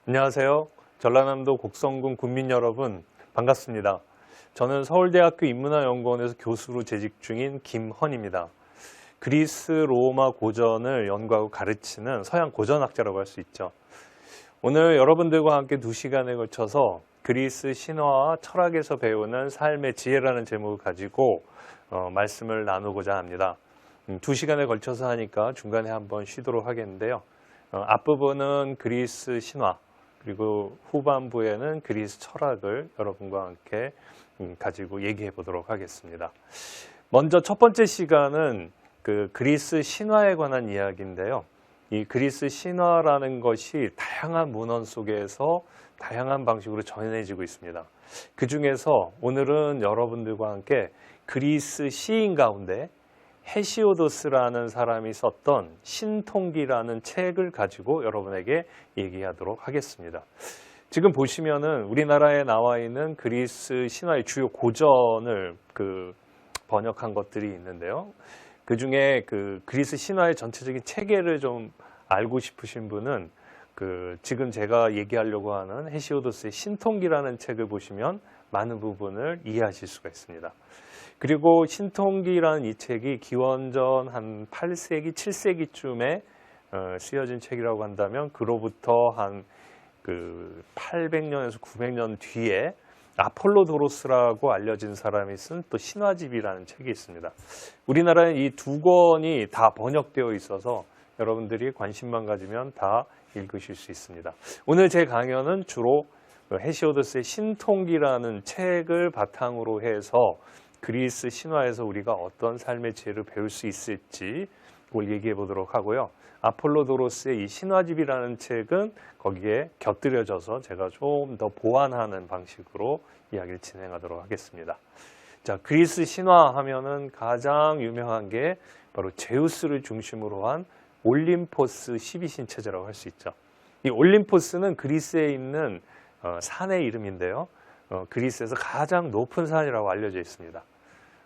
안녕하세요. 전라남도 곡성군 군민 여러분 반갑습니다. 저는 서울대학교 인문화연구원에서 교수로 재직 중인 김헌입니다. 그리스 로마 고전을 연구하고 가르치는 서양 고전학자라고 할 수 있죠. 오늘 여러분들과 함께 2시간에 걸쳐서 그리스 신화와 철학에서 배우는 삶의 지혜라는 제목을 가지고 말씀을 나누고자 합니다. 2시간에 걸쳐서 하니까 중간에 한번 쉬도록 하겠는데요. 앞부분은 그리스 신화, 그리고 후반부에는 그리스 철학을 여러분과 함께 가지고 얘기해 보도록 하겠습니다. 먼저 첫 번째 시간은 그리스 신화에 관한 이야기인데요. 이 그리스 신화라는 것이 다양한 문헌 속에서 다양한 방식으로 전해지고 있습니다. 그 중에서 오늘은 여러분들과 함께 그리스 시인 가운데 헤시오도스라는 사람이 썼던 신통기라는 책을 가지고 여러분에게 얘기하도록 하겠습니다. 지금 보시면은 우리나라에 나와 있는 그리스 신화의 주요 고전을 번역한 것들이 있는데요. 그 중에 그리스 신화의 전체적인 체계를 좀 알고 싶으신 분은 지금 제가 얘기하려고 하는 헤시오도스의 신통기라는 책을 보시면 많은 부분을 이해하실 수가 있습니다. 그리고 신통기라는 이 책이 기원전 한 8세기, 7세기쯤에 쓰여진 책이라고 한다면 그로부터 한 800년에서 900년 뒤에 아폴로도로스라고 알려진 사람이 쓴 또 신화집이라는 책이 있습니다. 우리나라에 이 두 권이 다 번역되어 있어서 여러분들이 관심만 가지면 다 읽으실 수 있습니다. 오늘 제 강연은 주로 헤시오도스의 신통기라는 책을 바탕으로 해서 그리스 신화에서 우리가 어떤 삶의 지혜를 배울 수 있을지 그걸 얘기해 보도록 하고요. 아폴로도로스의 이 신화집이라는 책은 거기에 곁들여져서 제가 좀 더 보완하는 방식으로 이야기를 진행하도록 하겠습니다. 자, 그리스 신화 하면은 가장 유명한 게 바로 제우스를 중심으로 한 올림포스 12신체제라고 할 수 있죠. 이 올림포스는 그리스에 있는 산의 이름인데요. 그리스에서 가장 높은 산이라고 알려져 있습니다.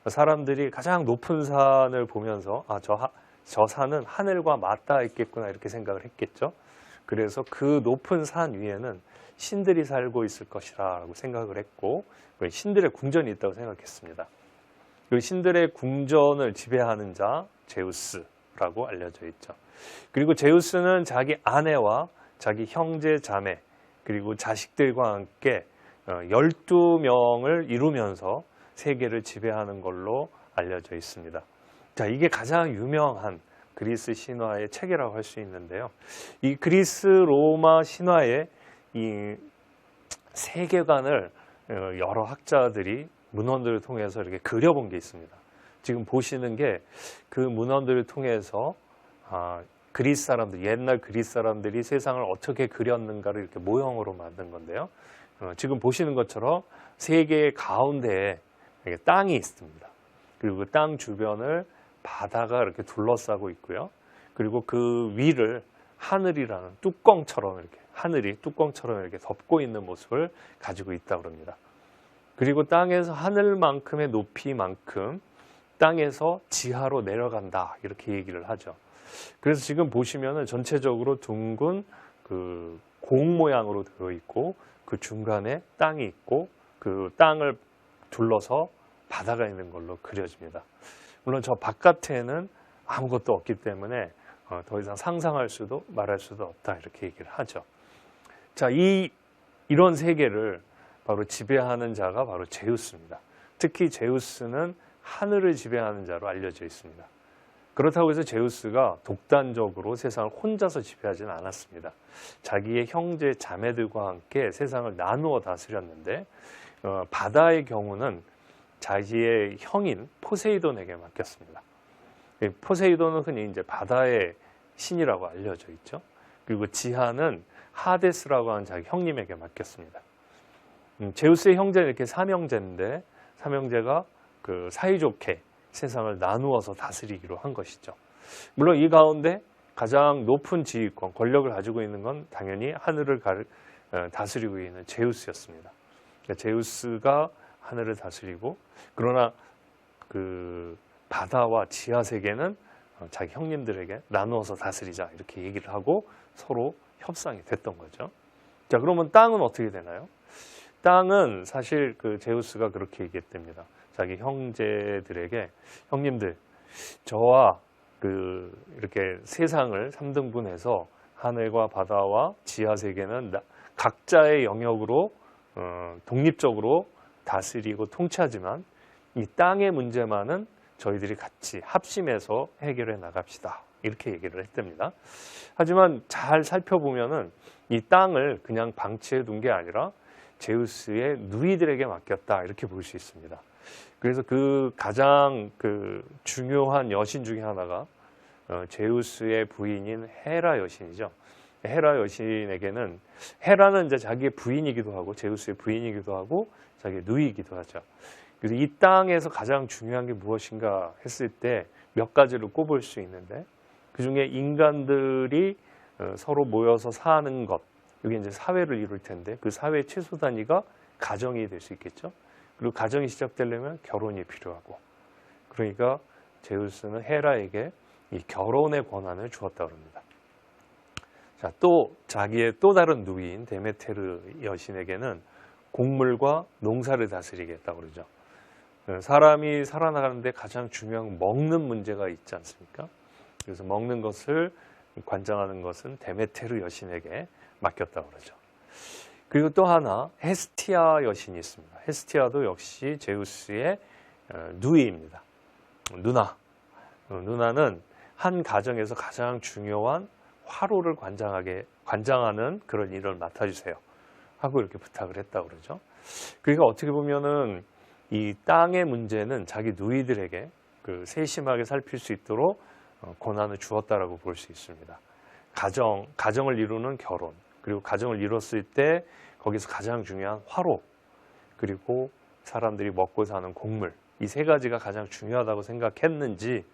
사람들이 가장 높은 산을 보면서 저 산은 하늘과 맞닿아 있겠구나 이렇게 생각을 했겠죠. 그래서 그 높은 산 위에는 신들이 살고 있을 것이라고 생각을 했고 신들의 궁전이 있다고 생각했습니다. 그 신들의 궁전을 지배하는 자 제우스라고 알려져 있죠. 그리고 제우스는 자기 아내와 자기 형제 자매 그리고 자식들과 함께 12명을 이루면서 세계를 지배하는 걸로 알려져 있습니다. 자, 이게 가장 유명한 그리스 신화의 체계라고 할 수 있는데요. 이 그리스 로마 신화의 이 세계관을 여러 학자들이 문헌들을 통해서 이렇게 그려본 게 있습니다. 지금 보시는 게 그 문헌들을 통해서 그리스 사람들, 옛날 그리스 사람들이 세상을 어떻게 그렸는가를 이렇게 모형으로 만든 건데요. 지금 보시는 것처럼 세계의 가운데에 땅이 있습니다. 그리고 그 땅 주변을 바다가 이렇게 둘러싸고 있고요. 그리고 그 위를 하늘이라는 뚜껑처럼 이렇게 하늘이 뚜껑처럼 이렇게 덮고 있는 모습을 가지고 있다고 합니다. 그리고 땅에서 하늘만큼의 높이만큼 땅에서 지하로 내려간다 이렇게 얘기를 하죠. 그래서 지금 보시면은 전체적으로 둥근 공 모양으로 되어 있고 그 중간에 땅이 있고 그 땅을 둘러서 바다가 있는 걸로 그려집니다. 물론 저 바깥에는 아무것도 없기 때문에 더 이상 상상할 수도 말할 수도 없다 이렇게 얘기를 하죠. 자, 이런 세계를 바로 지배하는 자가 바로 제우스입니다. 특히 제우스는 하늘을 지배하는 자로 알려져 있습니다. 그렇다고 해서 제우스가 독단적으로 세상을 혼자서 지배하지는 않았습니다. 자기의 형제 자매들과 함께 세상을 나누어 다스렸는데 바다의 경우는 자기의 형인 포세이돈에게 맡겼습니다. 포세이돈은 흔히 이제 바다의 신이라고 알려져 있죠. 그리고 지하는 하데스라고 하는 자기 형님에게 맡겼습니다. 제우스의 형제는 이렇게 삼형제인데 삼형제가 사이좋게 세상을 나누어서 다스리기로 한 것이죠. 물론 이 가운데 가장 높은 지휘권, 권력을 가지고 있는 건 당연히 하늘을 다스리고 있는 제우스였습니다. 그러니까 제우스가 하늘을 다스리고 그러나 바다와 지하 세계는 자기 형님들에게 나누어서 다스리자 이렇게 얘기를 하고 서로 협상이 됐던 거죠. 자, 그러면 땅은 어떻게 되나요? 땅은 사실 그 제우스가 그렇게 얘기했답니다. 자기 형제들에게, 형님들, 저와 이렇게 세상을 3등분해서 하늘과 바다와 지하 세계는 각자의 영역으로 독립적으로 다스리고 통치하지만 이 땅의 문제만은 저희들이 같이 합심해서 해결해 나갑시다. 이렇게 얘기를 했답니다. 하지만 잘 살펴보면은 이 땅을 그냥 방치해 둔 게 아니라 제우스의 누이들에게 맡겼다. 이렇게 볼 수 있습니다. 그래서 가장 중요한 여신 중에 하나가 제우스의 부인인 헤라 여신이죠. 헤라 여신에게는, 헤라는 이제 자기의 부인이기도 하고 제우스의 부인이기도 하고 자기의 누이이기도 하죠. 그래서 이 땅에서 가장 중요한 게 무엇인가 했을 때 몇 가지를 꼽을 수 있는데, 그 중에 인간들이 서로 모여서 사는 것, 이게 이제 사회를 이룰 텐데 그 사회의 최소 단위가 가정이 될 수 있겠죠. 그리고 가정이 시작되려면 결혼이 필요하고, 그러니까 제우스는 헤라에게 이 결혼의 권한을 주었다고 합니다. 자, 또 자기의 또 다른 누이인 데메테르 여신에게는 곡물과 농사를 다스리겠다고 그러죠. 사람이 살아나가는데 가장 중요한 먹는 문제가 있지 않습니까? 그래서 먹는 것을 관장하는 것은 데메테르 여신에게 맡겼다고 그러죠. 그리고 또 하나 헤스티아 여신이 있습니다. 헤스티아도 역시 제우스의 누이입니다. 누나는 한 가정에서 가장 중요한 화로를 관장하는 그런 일을 맡아주세요 하고 이렇게 부탁을 했다고 그러죠. 그러니까 어떻게 보면은 이 땅의 문제는 자기 누이들에게 세심하게 살필 수 있도록 권한을 주었다라고 볼 수 있습니다. 가정을 이루는 결혼, 그리고 가정을 이뤘을 때 거기서 가장 중요한 화로, 그리고 사람들이 먹고 사는 곡물, 이 세 가지가 가장 중요하다고 생각했는지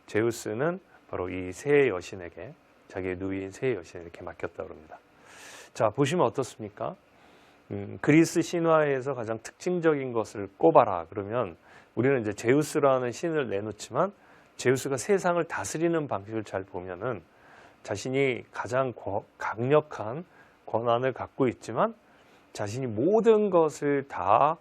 제우스는 바로 이 세 여신에게, 자기의 누이인 세 여신에게 이렇게 맡겼다고 합니다. 자, 보시면 어떻습니까? 그리스 신화에서 가장 특징적인 것을 꼽아라 그러면 우리는 이제 제우스라는 신을 내놓지만 제우스가 세상을 다스리는 방식을 잘 보면은 자신이 가장 강력한 권한을 갖고 있지만 자신이 모든 것을 다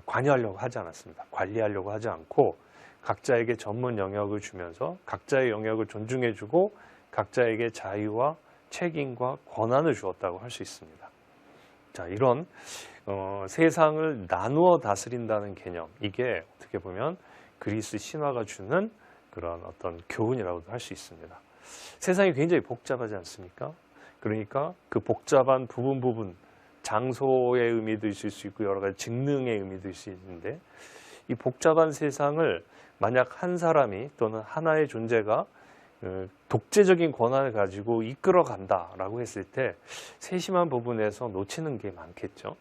관여하려고 하지 않았습니다. 관리하려고 하지 않고 각자에게 전문 영역을 주면서 각자의 영역을 존중해주고 각자에게 자유와 책임과 권한을 주었다고 할 수 있습니다. 자, 이런 세상을 나누어 다스린다는 개념, 이게 어떻게 보면 그리스 신화가 주는 그런 어떤 교훈이라고도 할 수 있습니다. 세상이 굉장히 복잡하지 않습니까? 그러니까 그 복잡한 부분, 장소의 의미도 있을 수 있고 여러 가지 직능의 의미도 있을 수 있는데, 이 복잡한 세상을 만약 한 사람이 또는 하나의 존재가 독재적인 권한을 가지고 이끌어 간다라고 했을 때 세심한 부분에서 놓치는 게 많겠죠.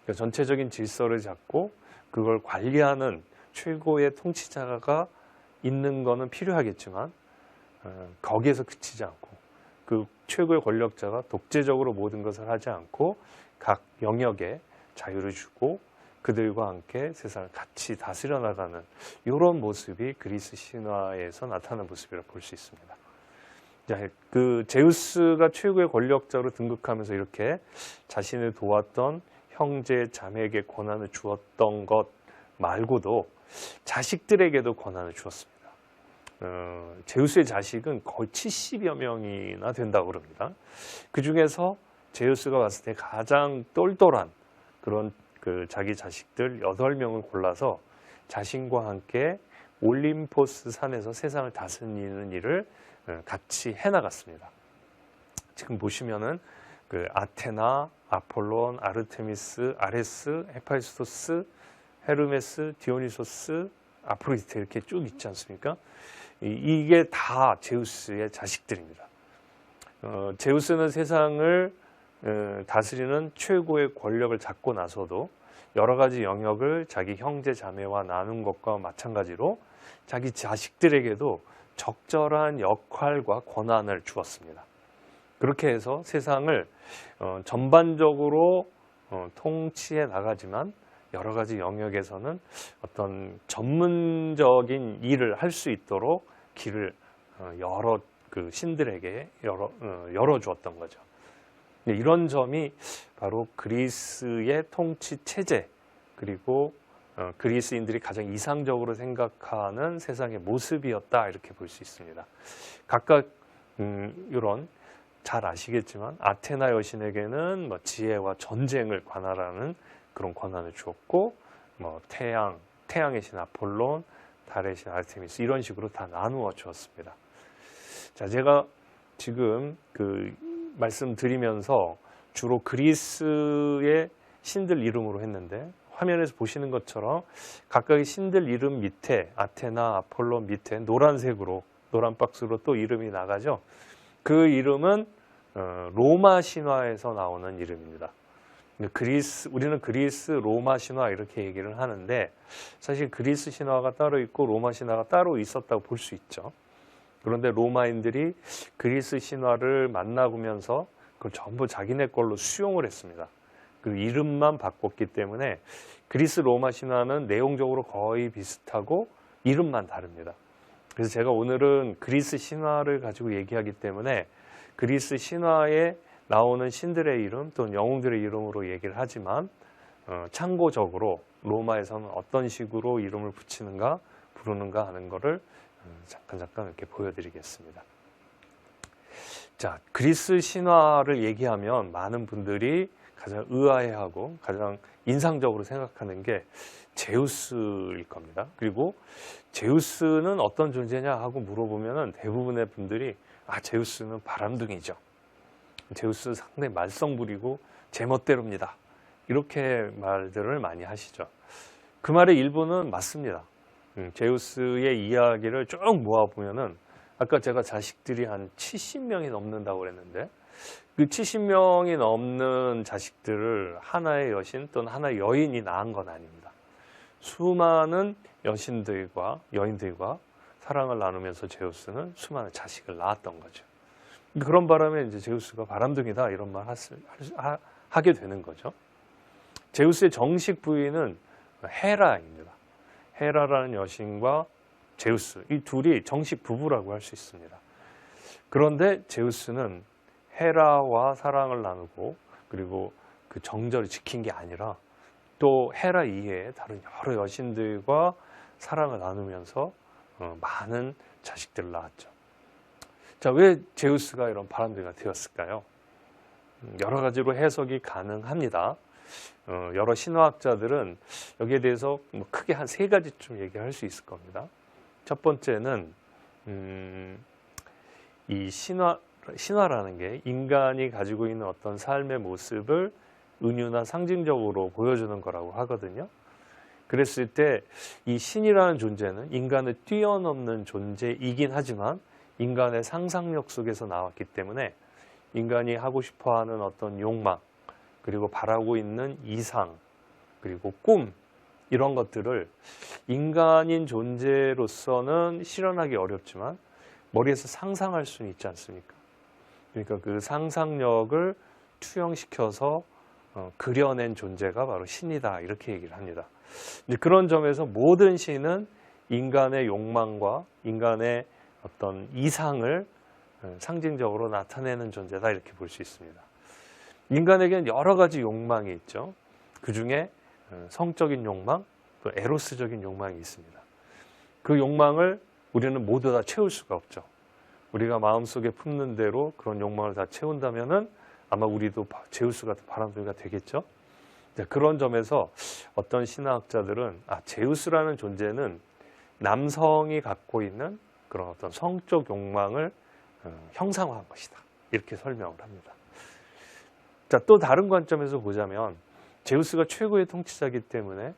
그러니까 전체적인 질서를 잡고 그걸 관리하는 최고의 통치자가 있는 거는 필요하겠지만 거기에서 그치지 않고 그 최고의 권력자가 독재적으로 모든 것을 하지 않고 각 영역에 자유를 주고 그들과 함께 세상을 같이 다스려 나가는 이런 모습이 그리스 신화에서 나타나는 모습이라고 볼 수 있습니다. 제우스가 최고의 권력자로 등극하면서 이렇게 자신을 도왔던 형제 자매에게 권한을 주었던 것 말고도 자식들에게도 권한을 주었습니다. 제우스의 자식은 거의 70여 명이나 된다고 그럽니다. 그 중에서 제우스가 봤을 때 가장 똘똘한 그런 자기 자식들 8명을 골라서 자신과 함께 올림포스 산에서 세상을 다스리는 일을 같이 해나갔습니다. 지금 보시면은 아테나, 아폴론, 아르테미스, 아레스, 헤파이스토스, 헤르메스, 디오니소스, 아프로디테 이렇게 쭉 있지 않습니까? 이게 다 제우스의 자식들입니다. 제우스는 세상을 다스리는 최고의 권력을 잡고 나서도 여러 가지 영역을 자기 형제 자매와 나눈 것과 마찬가지로 자기 자식들에게도 적절한 역할과 권한을 주었습니다. 그렇게 해서 세상을 전반적으로 통치해 나가지만 여러 가지 영역에서는 어떤 전문적인 일을 할 수 있도록 길을 여러 신들에게 열어주었던 거죠. 이런 점이 바로 그리스의 통치 체제, 그리고 그리스인들이 가장 이상적으로 생각하는 세상의 모습이었다, 이렇게 볼 수 있습니다. 각각 이런, 잘 아시겠지만 아테나 여신에게는 뭐 지혜와 전쟁을 관할하는 그런 권한을 주었고, 뭐 태양의 신 아폴론, 달의 신 아르테미스, 이런 식으로 다 나누어 주었습니다. 자, 제가 지금 말씀드리면서 주로 그리스의 신들 이름으로 했는데, 화면에서 보시는 것처럼 각각의 신들 이름 밑에 아테나, 아폴론 밑에 노란색으로, 노란 박스로 또 이름이 나가죠. 그 이름은 로마 신화에서 나오는 이름입니다. 우리는 그리스 로마 신화 이렇게 얘기를 하는데, 사실 그리스 신화가 따로 있고 로마 신화가 따로 있었다고 볼 수 있죠. 그런데 로마인들이 그리스 신화를 만나보면서 그걸 전부 자기네 걸로 수용을 했습니다. 그리고 이름만 바꿨기 때문에 그리스 로마 신화는 내용적으로 거의 비슷하고 이름만 다릅니다. 그래서 제가 오늘은 그리스 신화를 가지고 얘기하기 때문에 그리스 신화에 나오는 신들의 이름 또는 영웅들의 이름으로 얘기를 하지만, 참고적으로 로마에서는 어떤 식으로 이름을 붙이는가 부르는가 하는 거를 잠깐 이렇게 보여드리겠습니다. 자, 그리스 신화를 얘기하면 많은 분들이 가장 의아해하고 가장 인상적으로 생각하는 게 제우스일 겁니다. 그리고 제우스는 어떤 존재냐 하고 물어보면 대부분의 분들이 제우스는 바람둥이죠. 제우스 상당히 말썽부리고 제멋대로입니다. 이렇게 말들을 많이 하시죠. 그 말의 일부는 맞습니다. 제우스의 이야기를 쭉 모아보면은 아까 제가 자식들이 한 70명이 넘는다고 그랬는데, 그 70명이 넘는 자식들을 하나의 여신 또는 하나의 여인이 낳은 건 아닙니다. 수많은 여신들과 여인들과 사랑을 나누면서 제우스는 수많은 자식을 낳았던 거죠. 그런 바람에 이제 제우스가 바람둥이다 이런 말 하게 되는 거죠. 제우스의 정식 부인은 헤라입니다. 헤라라는 여신과 제우스, 이 둘이 정식 부부라고 할 수 있습니다. 그런데 제우스는 헤라와 사랑을 나누고 그리고 그 정절을 지킨 게 아니라 또 헤라 이외에 다른 여러 여신들과 사랑을 나누면서 많은 자식들을 낳았죠. 자, 왜 제우스가 이런 바람둥이가 되었을까요? 여러 가지로 해석이 가능합니다. 여러 신화학자들은 여기에 대해서 크게 한 3가지쯤 얘기할 수 있을 겁니다. 첫 번째는 이 신화라는 게 인간이 가지고 있는 어떤 삶의 모습을 은유나 상징적으로 보여주는 거라고 하거든요. 그랬을 때 이 신이라는 존재는 인간을 뛰어넘는 존재이긴 하지만 인간의 상상력 속에서 나왔기 때문에 인간이 하고 싶어하는 어떤 욕망, 그리고 바라고 있는 이상, 그리고 꿈, 이런 것들을 인간인 존재로서는 실현하기 어렵지만 머리에서 상상할 수는 있지 않습니까? 그러니까 그 상상력을 투영시켜서 그려낸 존재가 바로 신이다, 이렇게 얘기를 합니다. 그런 점에서 모든 신은 인간의 욕망과 인간의 어떤 이상을 상징적으로 나타내는 존재다, 이렇게 볼 수 있습니다. 인간에게는 여러 가지 욕망이 있죠. 그 중에 성적인 욕망, 또 에로스적인 욕망이 있습니다. 그 욕망을 우리는 모두 다 채울 수가 없죠. 우리가 마음속에 품는 대로 그런 욕망을 다 채운다면은 아마 우리도 제우스 같은 바람둥이가 되겠죠. 그런 점에서 어떤 신화학자들은 제우스라는 존재는 남성이 갖고 있는 그런 어떤 성적 욕망을 형상화한 것이다, 이렇게 설명을 합니다. 자, 또 다른 관점에서 보자면 제우스가 최고의 통치자이기 때문에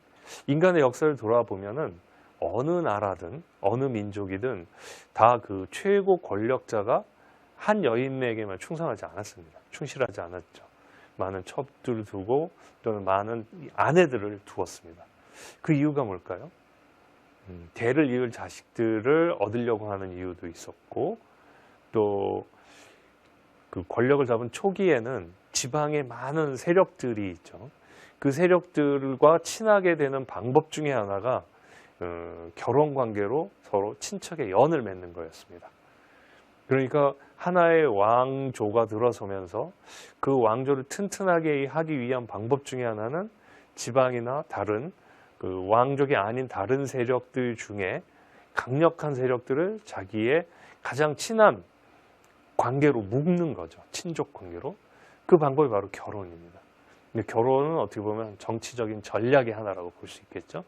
인간의 역사를 돌아보면은 어느 나라든 어느 민족이든 다 그 최고 권력자가 한 여인에게만 충성하지 않았습니다. 충실하지 않았죠. 많은 첩들을 두고 또는 많은 아내들을 두었습니다. 그 이유가 뭘까요? 대를 이을 자식들을 얻으려고 하는 이유도 있었고, 또 그 권력을 잡은 초기에는 지방에 많은 세력들이 있죠. 그 세력들과 친하게 되는 방법 중에 하나가 결혼 관계로 서로 친척의 연을 맺는 거였습니다. 그러니까 하나의 왕조가 들어서면서 그 왕조를 튼튼하게 하기 위한 방법 중에 하나는 지방이나 다른 그 왕족이 아닌 다른 세력들 중에 강력한 세력들을 자기의 가장 친한 관계로 묶는 거죠. 친족 관계로. 그 방법이 바로 결혼입니다. 근데 결혼은 어떻게 보면 정치적인 전략의 하나라고 볼 수 있겠죠.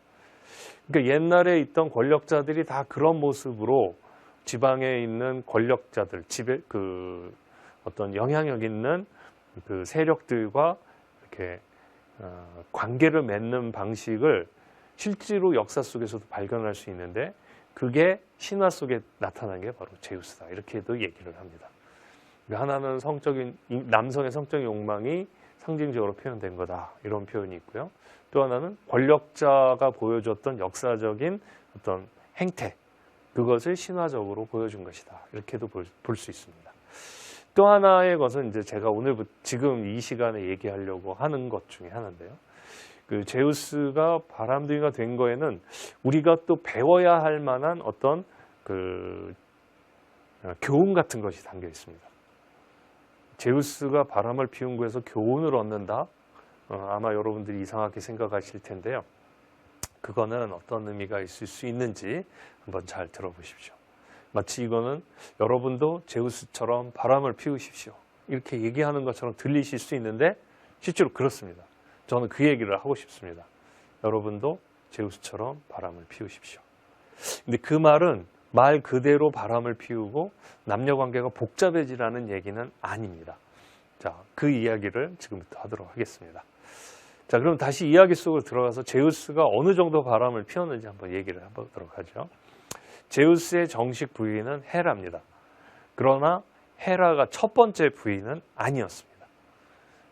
그러니까 옛날에 있던 권력자들이 다 그런 모습으로 지방에 있는 권력자들, 집에 그 어떤 영향력 있는 그 세력들과 이렇게 관계를 맺는 방식을 실제로 역사 속에서도 발견할 수 있는데 그게 신화 속에 나타난 게 바로 제우스다. 이렇게도 얘기를 합니다. 하나는 남성의 성적인 욕망이 상징적으로 표현된 거다. 이런 표현이 있고요. 또 하나는 권력자가 보여줬던 역사적인 어떤 행태, 그것을 신화적으로 보여준 것이다. 이렇게도 볼 수 있습니다. 또 하나의 것은 이제 제가 지금 이 시간에 얘기하려고 하는 것 중에 하나인데요. 그 제우스가 바람둥이가 된 거에는 우리가 또 배워야 할 만한 어떤 그 교훈 같은 것이 담겨 있습니다. 제우스가 바람을 피운 거에서 교훈을 얻는다? 아마 여러분들이 이상하게 생각하실 텐데요. 그거는 어떤 의미가 있을 수 있는지 한번 잘 들어보십시오. 마치 이거는 여러분도 제우스처럼 바람을 피우십시오. 이렇게 얘기하는 것처럼 들리실 수 있는데 실제로 그렇습니다. 저는 그 얘기를 하고 싶습니다. 여러분도 제우스처럼 바람을 피우십시오. 근데 그 말은 말 그대로 바람을 피우고 남녀관계가 복잡해지라는 얘기는 아닙니다. 자, 그 이야기를 지금부터 하도록 하겠습니다. 자, 그럼 다시 이야기 속으로 들어가서 제우스가 어느 정도 바람을 피웠는지 한번 얘기를 해보도록 하죠. 제우스의 정식 부인은 헤라입니다. 그러나 헤라가 첫 번째 부인은 아니었습니다.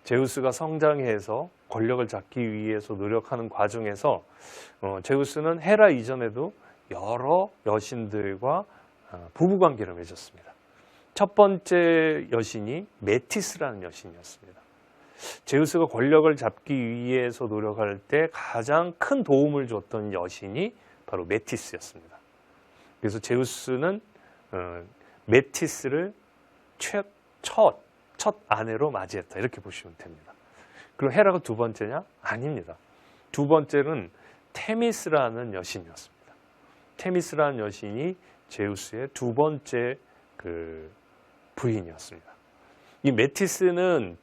제우스가 성장해서 권력을 잡기 위해서 노력하는 과정에서 제우스는 헤라 이전에도 여러 여신들과 부부관계를 맺었습니다. 첫 번째 여신이 메티스라는 여신이었습니다. 제우스가 권력을 잡기 위해서 노력할 때 가장 큰 도움을 줬던 여신이 바로 메티스였습니다. 그래서 제우스는 메티스를 첫 아내로 맞이했다. 이렇게 보시면 됩니다. 그럼 헤라가 두 번째냐? 아닙니다. 두 번째는 테미스라는 여신이었습니다. 테미스라는 여신이 제우스의 두 번째 그 부인이었습니다. 이 메티스는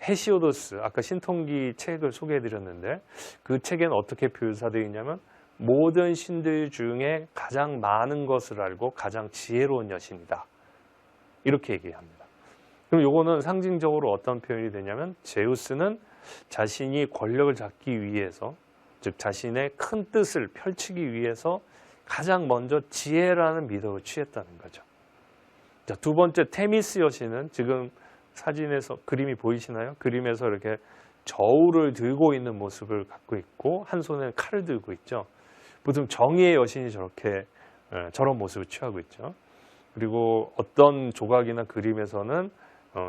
헤시오도스, 아까 신통기 책을 소개해드렸는데 그 책에는 어떻게 묘사되어 있냐면 모든 신들 중에 가장 많은 것을 알고 가장 지혜로운 여신이다. 이렇게 얘기합니다. 그럼 요거는 상징적으로 어떤 표현이 되냐면 제우스는 자신이 권력을 잡기 위해서, 즉 자신의 큰 뜻을 펼치기 위해서 가장 먼저 지혜라는 미덕을 취했다는 거죠. 자, 두 번째 테미스 여신은 지금 사진에서 그림이 보이시나요? 그림에서 이렇게 저울을 들고 있는 모습을 갖고 있고 한 손에 칼을 들고 있죠. 보통 정의의 여신이 저런 모습을 취하고 있죠. 그리고 어떤 조각이나 그림에서는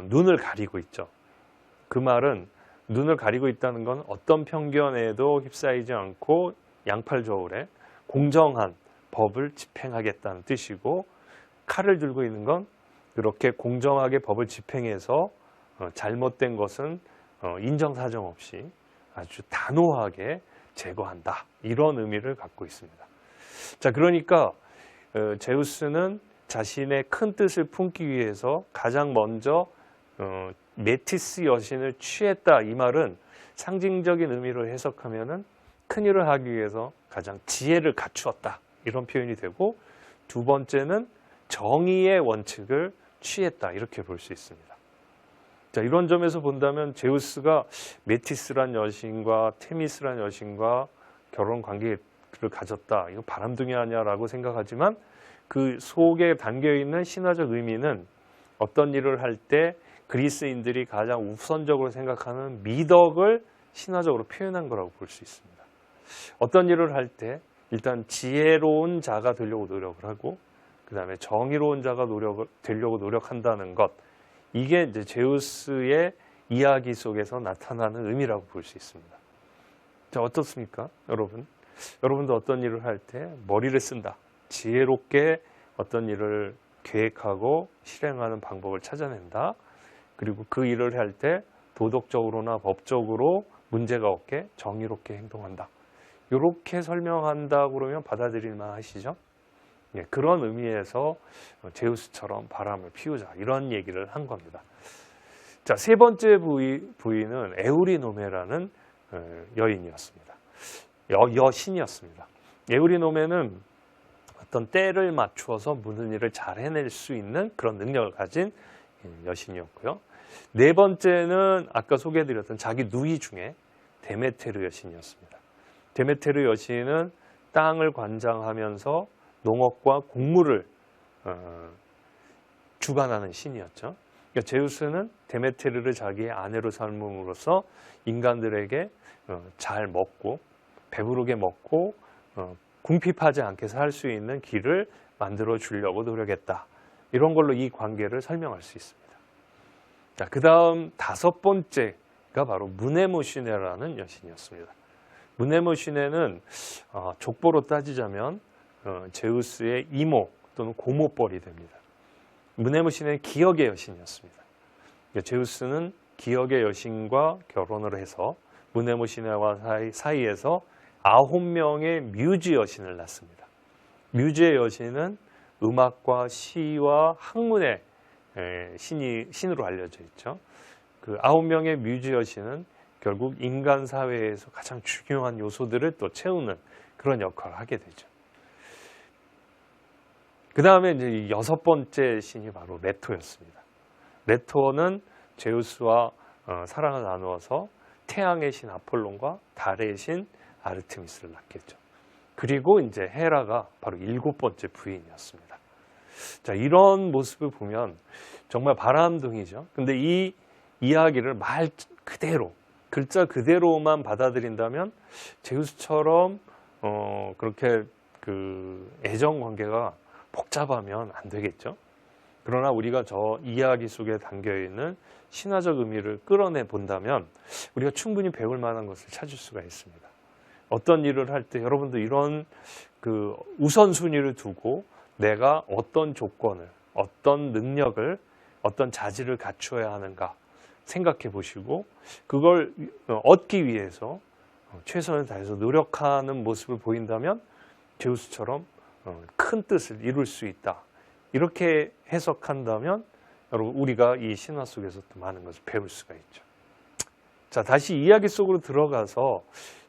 눈을 가리고 있죠. 그 말은 눈을 가리고 있다는 건 어떤 편견에도 휩싸이지 않고 양팔 저울에 공정한 법을 집행하겠다는 뜻이고, 칼을 들고 있는 건 그렇게 공정하게 법을 집행해서 잘못된 것은 인정사정 없이 아주 단호하게 제거한다. 이런 의미를 갖고 있습니다. 자, 그러니까 제우스는 자신의 큰 뜻을 품기 위해서 가장 먼저 메티스 여신을 취했다. 이 말은 상징적인 의미로 해석하면은 큰일을 하기 위해서 가장 지혜를 갖추었다. 이런 표현이 되고, 두 번째는 정의의 원칙을 취했다. 이렇게 볼 수 있습니다. 자, 이런 점에서 본다면 제우스가 메티스란 여신과 테미스란 여신과 결혼 관계를 가졌다. 이거 바람둥이 아니야라고 생각하지만 그 속에 담겨 있는 신화적 의미는 어떤 일을 할 때 그리스인들이 가장 우선적으로 생각하는 미덕을 신화적으로 표현한 거라고 볼 수 있습니다. 어떤 일을 할 때 일단 지혜로운 자가 되려고 노력을 하고, 그 다음에 정의로운 자가 되려고 노력한다는 것, 이게 이제 제우스의 이야기 속에서 나타나는 의미라고 볼 수 있습니다. 자, 어떻습니까, 여러분? 여러분도 어떤 일을 할 때 머리를 쓴다, 지혜롭게 어떤 일을 계획하고 실행하는 방법을 찾아낸다. 그리고 그 일을 할 때 도덕적으로나 법적으로 문제가 없게 정의롭게 행동한다. 이렇게 설명한다 그러면 받아들일 만하시죠? 예, 그런 의미에서 제우스처럼 바람을 피우자 이런 얘기를 한 겁니다. 자, 세 번째 부인은 에우리노메라는 여인이었습니다. 여신이었습니다. 에우리노메는 어떤 때를 맞추어서 모든 일을 잘 해낼 수 있는 그런 능력을 가진 여신이었고요. 네 번째는 아까 소개해드렸던 자기 누이 중에 데메테르 여신이었습니다. 데메테르 여신은 땅을 관장하면서 농업과 곡물을 주관하는 신이었죠. 그러니까 제우스는 데메테르를 자기의 아내로 삼음으로써 인간들에게 잘 먹고 배부르게 먹고 궁핍하지 않게 살 수 있는 길을 만들어 주려고 노력했다. 이런 걸로 이 관계를 설명할 수 있습니다. 자, 그 다음 다섯 번째가 바로 무네무시네라는 여신이었습니다. 무네무시네는 족보로 따지자면 제우스의 이모 또는 고모뻘이 됩니다. 무네무시네는 기억의 여신이었습니다. 제우스는 기억의 여신과 결혼을 해서 무네무시네와 사이에서 9명의 뮤즈 여신을 낳습니다. 뮤즈의 여신은 음악과 시와 학문의 신으로 알려져 있죠. 그 9명의 뮤즈 여신은 결국 인간 사회에서 가장 중요한 요소들을 또 채우는 그런 역할을 하게 되죠. 그 다음에 이제 여섯 번째 신이 바로 레토였습니다. 레토는 제우스와 사랑을 나누어서 태양의 신 아폴론과 달의 신 아르테미스를 낳겠죠. 그리고 이제 헤라가 바로 일곱 번째 부인이었습니다. 자, 이런 모습을 보면 정말 바람둥이죠. 근데 이 이야기를 말 그대로, 글자 그대로만 받아들인다면 제우스처럼 그렇게 그 애정 관계가 복잡하면 안 되겠죠. 그러나 우리가 저 이야기 속에 담겨 있는 신화적 의미를 끌어내 본다면 우리가 충분히 배울 만한 것을 찾을 수가 있습니다. 어떤 일을 할 때 여러분도 이런 그 우선순위를 두고 내가 어떤 조건을, 어떤 능력을, 어떤 자질을 갖추어야 하는가 생각해 보시고 그걸 얻기 위해서 최선을 다해서 노력하는 모습을 보인다면 제우스처럼 큰 뜻을 이룰 수 있다. 이렇게 해석한다면 여러분 우리가 이 신화 속에서 또 많은 것을 배울 수가 있죠. 자, 다시 이야기 속으로 들어가서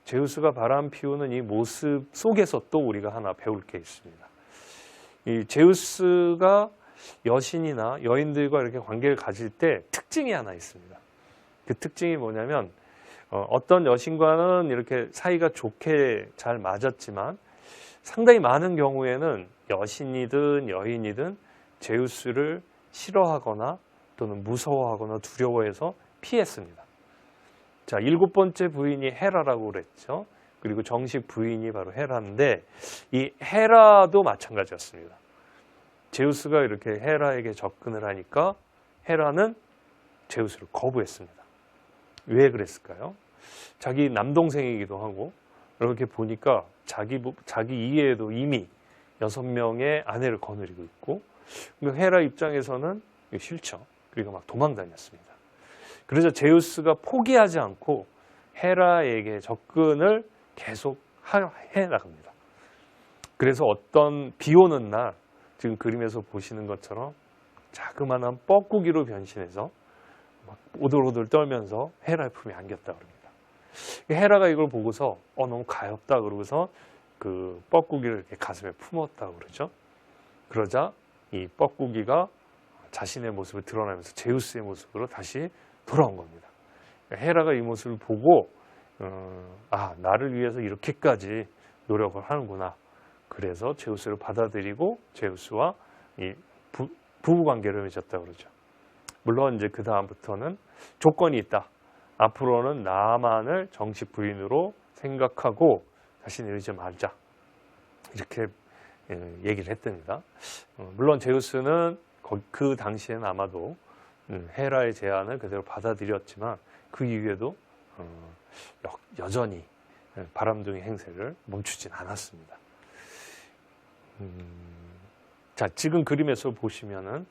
제우스가 바람 피우는 이 모습 속에서 또 우리가 하나 배울 게 있습니다. 이 제우스가 여신이나 여인들과 이렇게 관계를 가질 때 특징이 하나 있습니다. 그 특징이 뭐냐면 어떤 여신과는 이렇게 사이가 좋게 잘 맞았지만 상당히 많은 경우에는 여신이든 여인이든 제우스를 싫어하거나 또는 무서워하거나 두려워해서 피했습니다. 자, 일곱 번째 부인이 헤라라고 그랬죠. 그리고 정식 부인이 바로 헤라인데 이 헤라도 마찬가지였습니다. 제우스가 이렇게 헤라에게 접근을 하니까 헤라는 제우스를 거부했습니다. 왜 그랬을까요? 자기 남동생이기도 하고 이렇게 보니까 자기 이해에도 이미 6명의 아내를 거느리고 있고 헤라 입장에서는 싫죠. 그리고 막 도망 다녔습니다. 그래서 제우스가 포기하지 않고 헤라에게 접근을 계속 해 나갑니다. 그래서 어떤 비 오는 날 지금 그림에서 보시는 것처럼 자그마한 뻐꾸기로 변신해서 막 오돌오돌 떨면서 헤라의 품에 안겼다 그럽니다. 헤라가 이걸 보고서 너무 가엾다 그러고서 그 뻐꾸기를 이렇게 가슴에 품었다 그러죠. 그러자 이 뻐꾸기가 자신의 모습을 드러내면서 제우스의 모습으로 다시 돌아온 겁니다. 헤라가 이 모습을 보고 나를 위해서 이렇게까지 노력을 하는구나. 그래서 제우스를 받아들이고 제우스와 이 부부관계를 맺었다고 그러죠. 물론 이제 그 다음부터는 조건이 있다. 앞으로는 나만을 정식 부인으로 생각하고 자신을 이러지 말자. 이렇게 얘기를 했답니다. 물론 제우스는 그 당시에는 아마도 헤라의 제안을 그대로 받아들였지만 그 이후에도 여전히 바람둥이 행세를 멈추진 않았습니다. 자, 지금 그림에서 보시면은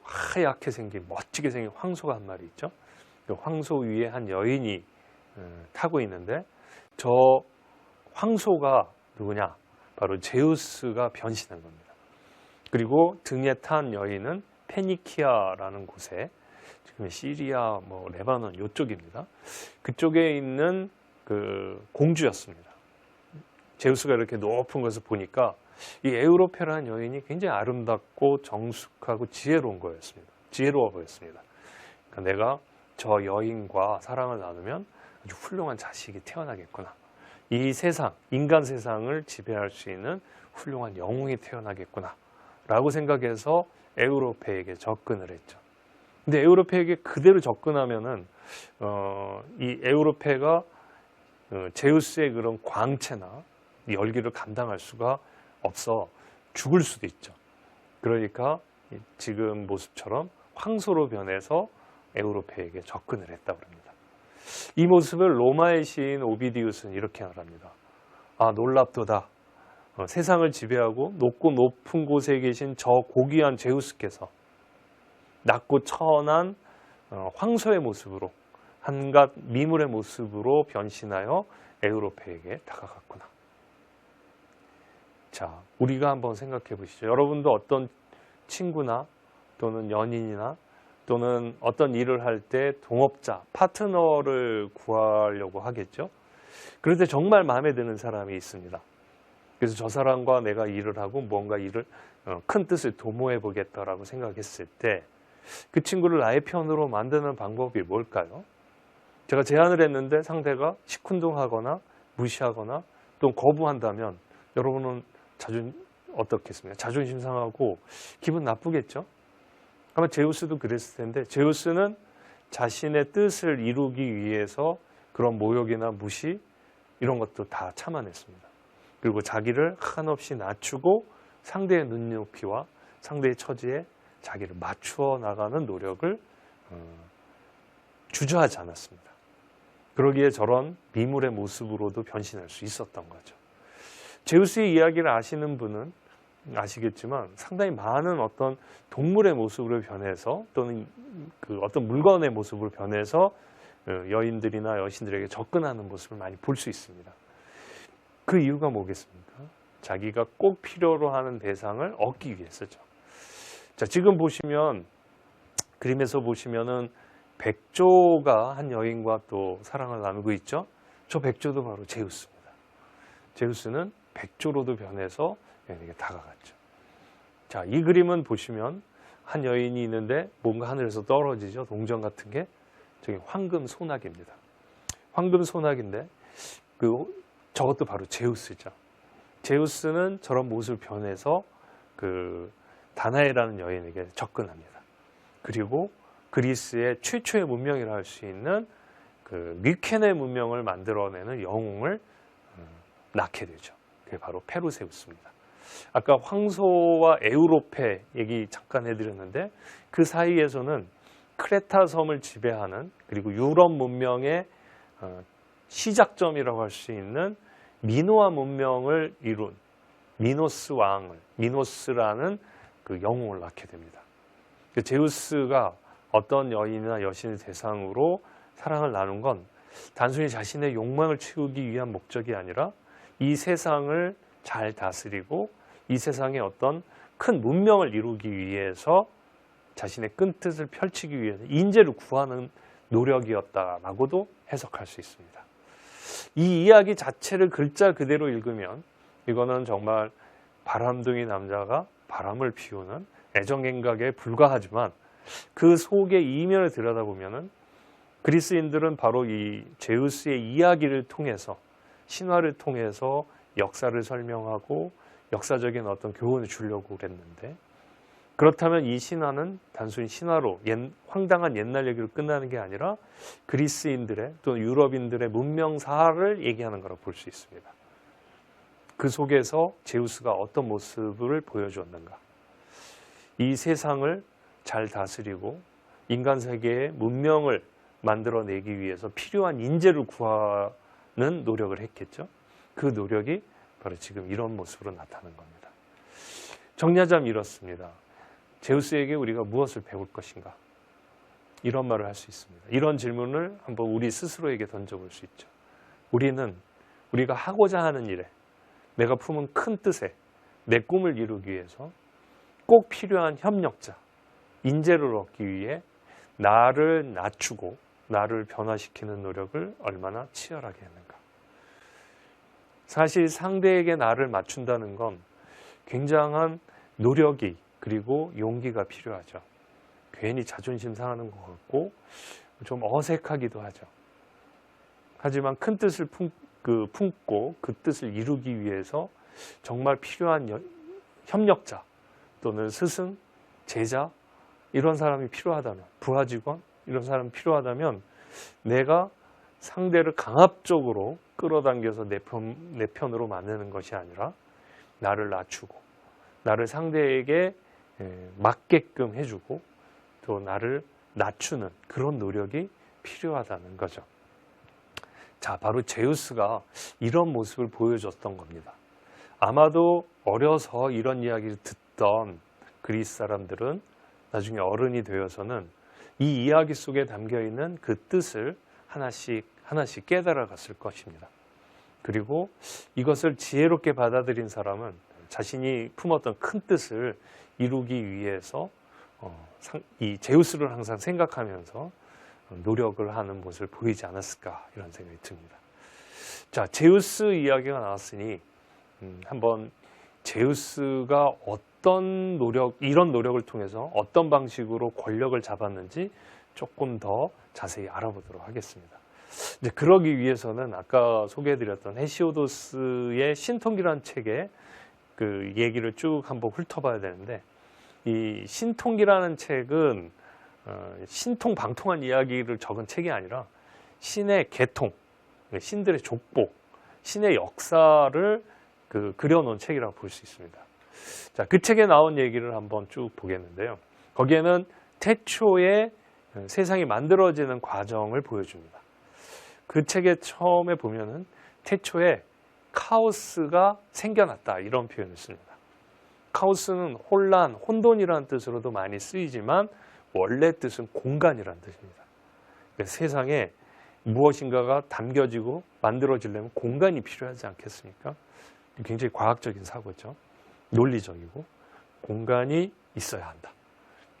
하얗게 생긴 멋지게 생긴 황소가 한 마리 있죠. 그 황소 위에 한 여인이 타고 있는데 저 황소가 누구냐? 바로 제우스가 변신한 겁니다. 그리고 등에 탄 여인은 페니키아라는 곳에, 지금 시리아, 레바논 이쪽입니다. 그쪽에 있는 그 공주였습니다. 제우스가 이렇게 높은 것을 보니까 이 에우로페라는 여인이 굉장히 아름답고 정숙하고 지혜로워 보였습니다. 그러니까 내가 저 여인과 사랑을 나누면 아주 훌륭한 자식이 태어나겠구나. 이 세상, 인간 세상을 지배할 수 있는 훌륭한 영웅이 태어나겠구나 라고 생각해서 에우로페에게 접근을 했죠. 근데 에우로페에게 그대로 접근하면은 이 에우로페가 제우스의 그런 광채나 열기를 감당할 수가 없어 죽을 수도 있죠. 그러니까 지금 모습처럼 황소로 변해서 에우로페에게 접근을 했다고 합니다. 이 모습을 로마의 시인 오비디우스는 이렇게 말합니다. 아, 놀랍도다. 세상을 지배하고 높고 높은 곳에 계신 저 고귀한 제우스께서 낮고 천한 황소의 모습으로, 한갓 미물의 모습으로 변신하여 에우로페에게 다가갔구나. 자, 우리가 한번 생각해 보시죠. 여러분도 어떤 친구나 또는 연인이나 또는 어떤 일을 할 때 동업자, 파트너를 구하려고 하겠죠. 그럴 때 정말 마음에 드는 사람이 있습니다. 그래서 저 사람과 내가 일을 하고 뭔가 일을 큰 뜻을 도모해 보겠다라고 생각했을 때 그 친구를 나의 편으로 만드는 방법이 뭘까요? 제가 제안을 했는데 상대가 시큰둥하거나 무시하거나 또 거부한다면 여러분은 어떻겠습니까? 자존심 상하고 기분 나쁘겠죠? 아마 제우스도 그랬을 텐데 제우스는 자신의 뜻을 이루기 위해서 그런 모욕이나 무시 이런 것도 다 참아냈습니다. 그리고 자기를 한없이 낮추고 상대의 눈높이와 상대의 처지에 자기를 맞추어 나가는 노력을 주저하지 않았습니다. 그러기에 저런 미물의 모습으로도 변신할 수 있었던 거죠. 제우스의 이야기를 아시는 분은 아시겠지만 상당히 많은 어떤 동물의 모습으로 변해서 또는 그 어떤 물건의 모습으로 변해서 여인들이나 여신들에게 접근하는 모습을 많이 볼 수 있습니다. 그 이유가 뭐겠습니까? 자기가 꼭 필요로 하는 대상을 얻기 위해서죠. 자, 지금 보시면 그림에서 보시면은 백조가 한 여인과 또 사랑을 나누고 있죠. 저 백조도 바로 제우스입니다. 제우스는 백조로도 변해서 여인에게 다가갔죠. 자, 이 그림은 보시면 한 여인이 있는데 뭔가 하늘에서 떨어지죠. 동전 같은 게. 저기 황금 소낙입니다. 황금 소낙인데 저것도 바로 제우스죠. 제우스는 저런 모습을 변해서 그 다나에라는 여인에게 접근합니다. 그리고 그리스의 최초의 문명이라 할 수 있는 그 미케네 문명을 만들어내는 영웅을 낳게 되죠. 그게 바로 페르세우스입니다. 아까 황소와 에우로페 얘기 잠깐 해드렸는데 그 사이에서는 크레타 섬을 지배하는 그리고 유럽 문명의 시작점이라고 할 수 있는 미노아 문명을 이룬 미노스라는 그 영웅을 낳게 됩니다. 제우스가 어떤 여인이나 여신의 대상으로 사랑을 나눈 건 단순히 자신의 욕망을 채우기 위한 목적이 아니라 이 세상을 잘 다스리고 이 세상에 어떤 큰 문명을 이루기 위해서 자신의 큰 뜻을 펼치기 위해서 인재를 구하는 노력이었다라고도 해석할 수 있습니다. 이 이야기 자체를 글자 그대로 읽으면 이거는 정말 바람둥이 남자가 바람을 피우는 애정행각에 불과하지만 그 속의 이면을 들여다보면 그리스인들은 바로 이 제우스의 이야기를 통해서 신화를 통해서 역사를 설명하고 역사적인 어떤 교훈을 주려고 그랬는데 그렇다면 이 신화는 단순히 신화로 황당한 옛날 얘기로 끝나는 게 아니라 그리스인들의 또 유럽인들의 문명사를 얘기하는 거라고 볼 수 있습니다. 그 속에서 제우스가 어떤 모습을 보여주었는가. 이 세상을 잘 다스리고 인간 세계의 문명을 만들어내기 위해서 필요한 인재를 구하는 노력을 했겠죠. 그 노력이 바로 지금 이런 모습으로 나타나는 겁니다. 정리하자면 이렇습니다. 제우스에게 우리가 무엇을 배울 것인가? 이런 말을 할 수 있습니다. 이런 질문을 한번 우리 스스로에게 던져볼 수 있죠. 우리는 우리가 하고자 하는 일에, 내가 품은 큰 뜻에, 내 꿈을 이루기 위해서 꼭 필요한 협력자, 인재를 얻기 위해 나를 낮추고 나를 변화시키는 노력을 얼마나 치열하게 했는가. 사실 상대에게 나를 맞춘다는 건 굉장한 노력이 그리고 용기가 필요하죠. 괜히 자존심 상하는 것 같고 좀 어색하기도 하죠. 하지만 큰 뜻을 품고 그 뜻을 이루기 위해서 정말 필요한 협력자 또는 스승, 제자 이런 사람이 필요하다면, 부하 직원 이런 사람이 필요하다면 내가 상대를 강압적으로 끌어당겨서 내 편으로 만드는 것이 아니라 나를 낮추고 나를 상대에게 맞게끔 해주고 또 나를 낮추는 그런 노력이 필요하다는 거죠. 자, 바로 제우스가 이런 모습을 보여줬던 겁니다. 아마도 어려서 이런 이야기를 듣던 그리스 사람들은 나중에 어른이 되어서는 이 이야기 속에 담겨있는 그 뜻을 하나씩 깨달아갔을 것입니다. 그리고 이것을 지혜롭게 받아들인 사람은 자신이 품었던 큰 뜻을 이루기 위해서 이 제우스를 항상 생각하면서 노력을 하는 모습을 보이지 않았을까 이런 생각이 듭니다. 자, 제우스 이야기가 나왔으니 한번 제우스가 이런 노력을 통해서 어떤 방식으로 권력을 잡았는지 조금 더 자세히 알아보도록 하겠습니다. 이제 그러기 위해서는 아까 소개해드렸던 헤시오도스의 신통기라는 책에 그 얘기를 쭉 한번 훑어봐야 되는데, 이 신통기라는 책은 신통방통한 이야기를 적은 책이 아니라 신의 계통, 신들의 족보, 신의 역사를 그려놓은 책이라고 볼 수 있습니다. 자, 그 책에 나온 얘기를 한번 쭉 보겠는데요. 거기에는 태초에 세상이 만들어지는 과정을 보여줍니다. 그 책에 처음에 보면은 태초에 카오스가 생겨났다 이런 표현을 씁니다. 카오스는 혼란, 혼돈이라는 뜻으로도 많이 쓰이지만 원래 뜻은 공간이라는 뜻입니다. 세상에 무엇인가가 담겨지고 만들어지려면 공간이 필요하지 않겠습니까? 굉장히 과학적인 사고죠. 논리적이고 공간이 있어야 한다.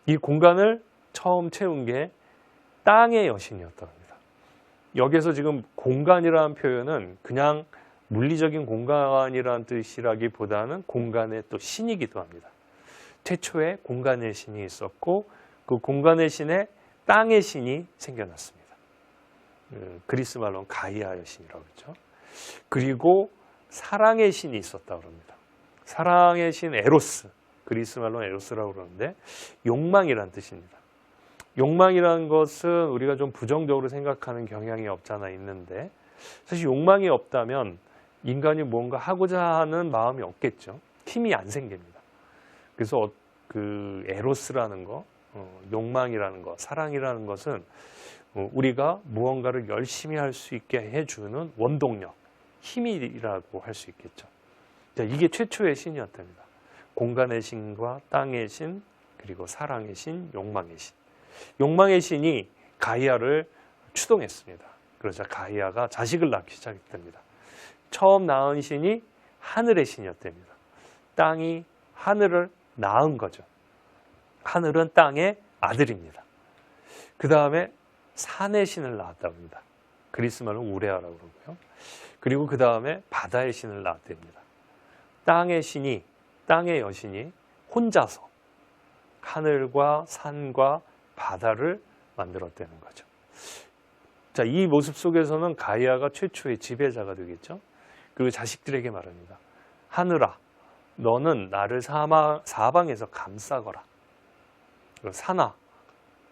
이 공간을 처음 채운 게 땅의 여신이었다고 합니다. 여기서 지금 공간이라는 표현은 그냥 물리적인 공간이라는 뜻이라기보다는 공간의 또 신이기도 합니다. 태초에 공간의 신이 있었고 그 공간의 신에 땅의 신이 생겨났습니다. 그리스 말로는 가이아 여신이라고 그러죠. 그리고 사랑의 신이 있었다고 합니다. 사랑의 신 에로스, 그리스 말로는 에로스라고 그러는데 욕망이라는 뜻입니다. 욕망이라는 것은 우리가 좀 부정적으로 생각하는 경향이 없잖아 있는데, 사실 욕망이 없다면 인간이 뭔가 하고자 하는 마음이 없겠죠. 힘이 안 생깁니다. 그래서 그 에로스라는 거, 욕망이라는 거, 사랑이라는 것은 우리가 무언가를 열심히 할 수 있게 해주는 원동력, 힘이라고 할 수 있겠죠. 자, 이게 최초의 신이었답니다. 공간의 신과 땅의 신, 그리고 사랑의 신, 욕망의 신. 욕망의 신이 가이아를 추동했습니다. 그러자 가이아가 자식을 낳기 시작했답니다. 처음 낳은 신이 하늘의 신이었답니다. 땅이 하늘을 낳은 거죠. 하늘은 땅의 아들입니다. 그 다음에 산의 신을 낳았다고 합니다. 그리스 말로 우레아라고 그러고요. 그리고 그 다음에 바다의 신을 낳았답니다. 땅의 신이, 땅의 여신이 혼자서 하늘과 산과 바다를 만들었다는 거죠. 자, 이 모습 속에서는 가이아가 최초의 지배자가 되겠죠. 그리고 자식들에게 말합니다. 하늘아, 너는 나를 사방에서 감싸거라. 산아,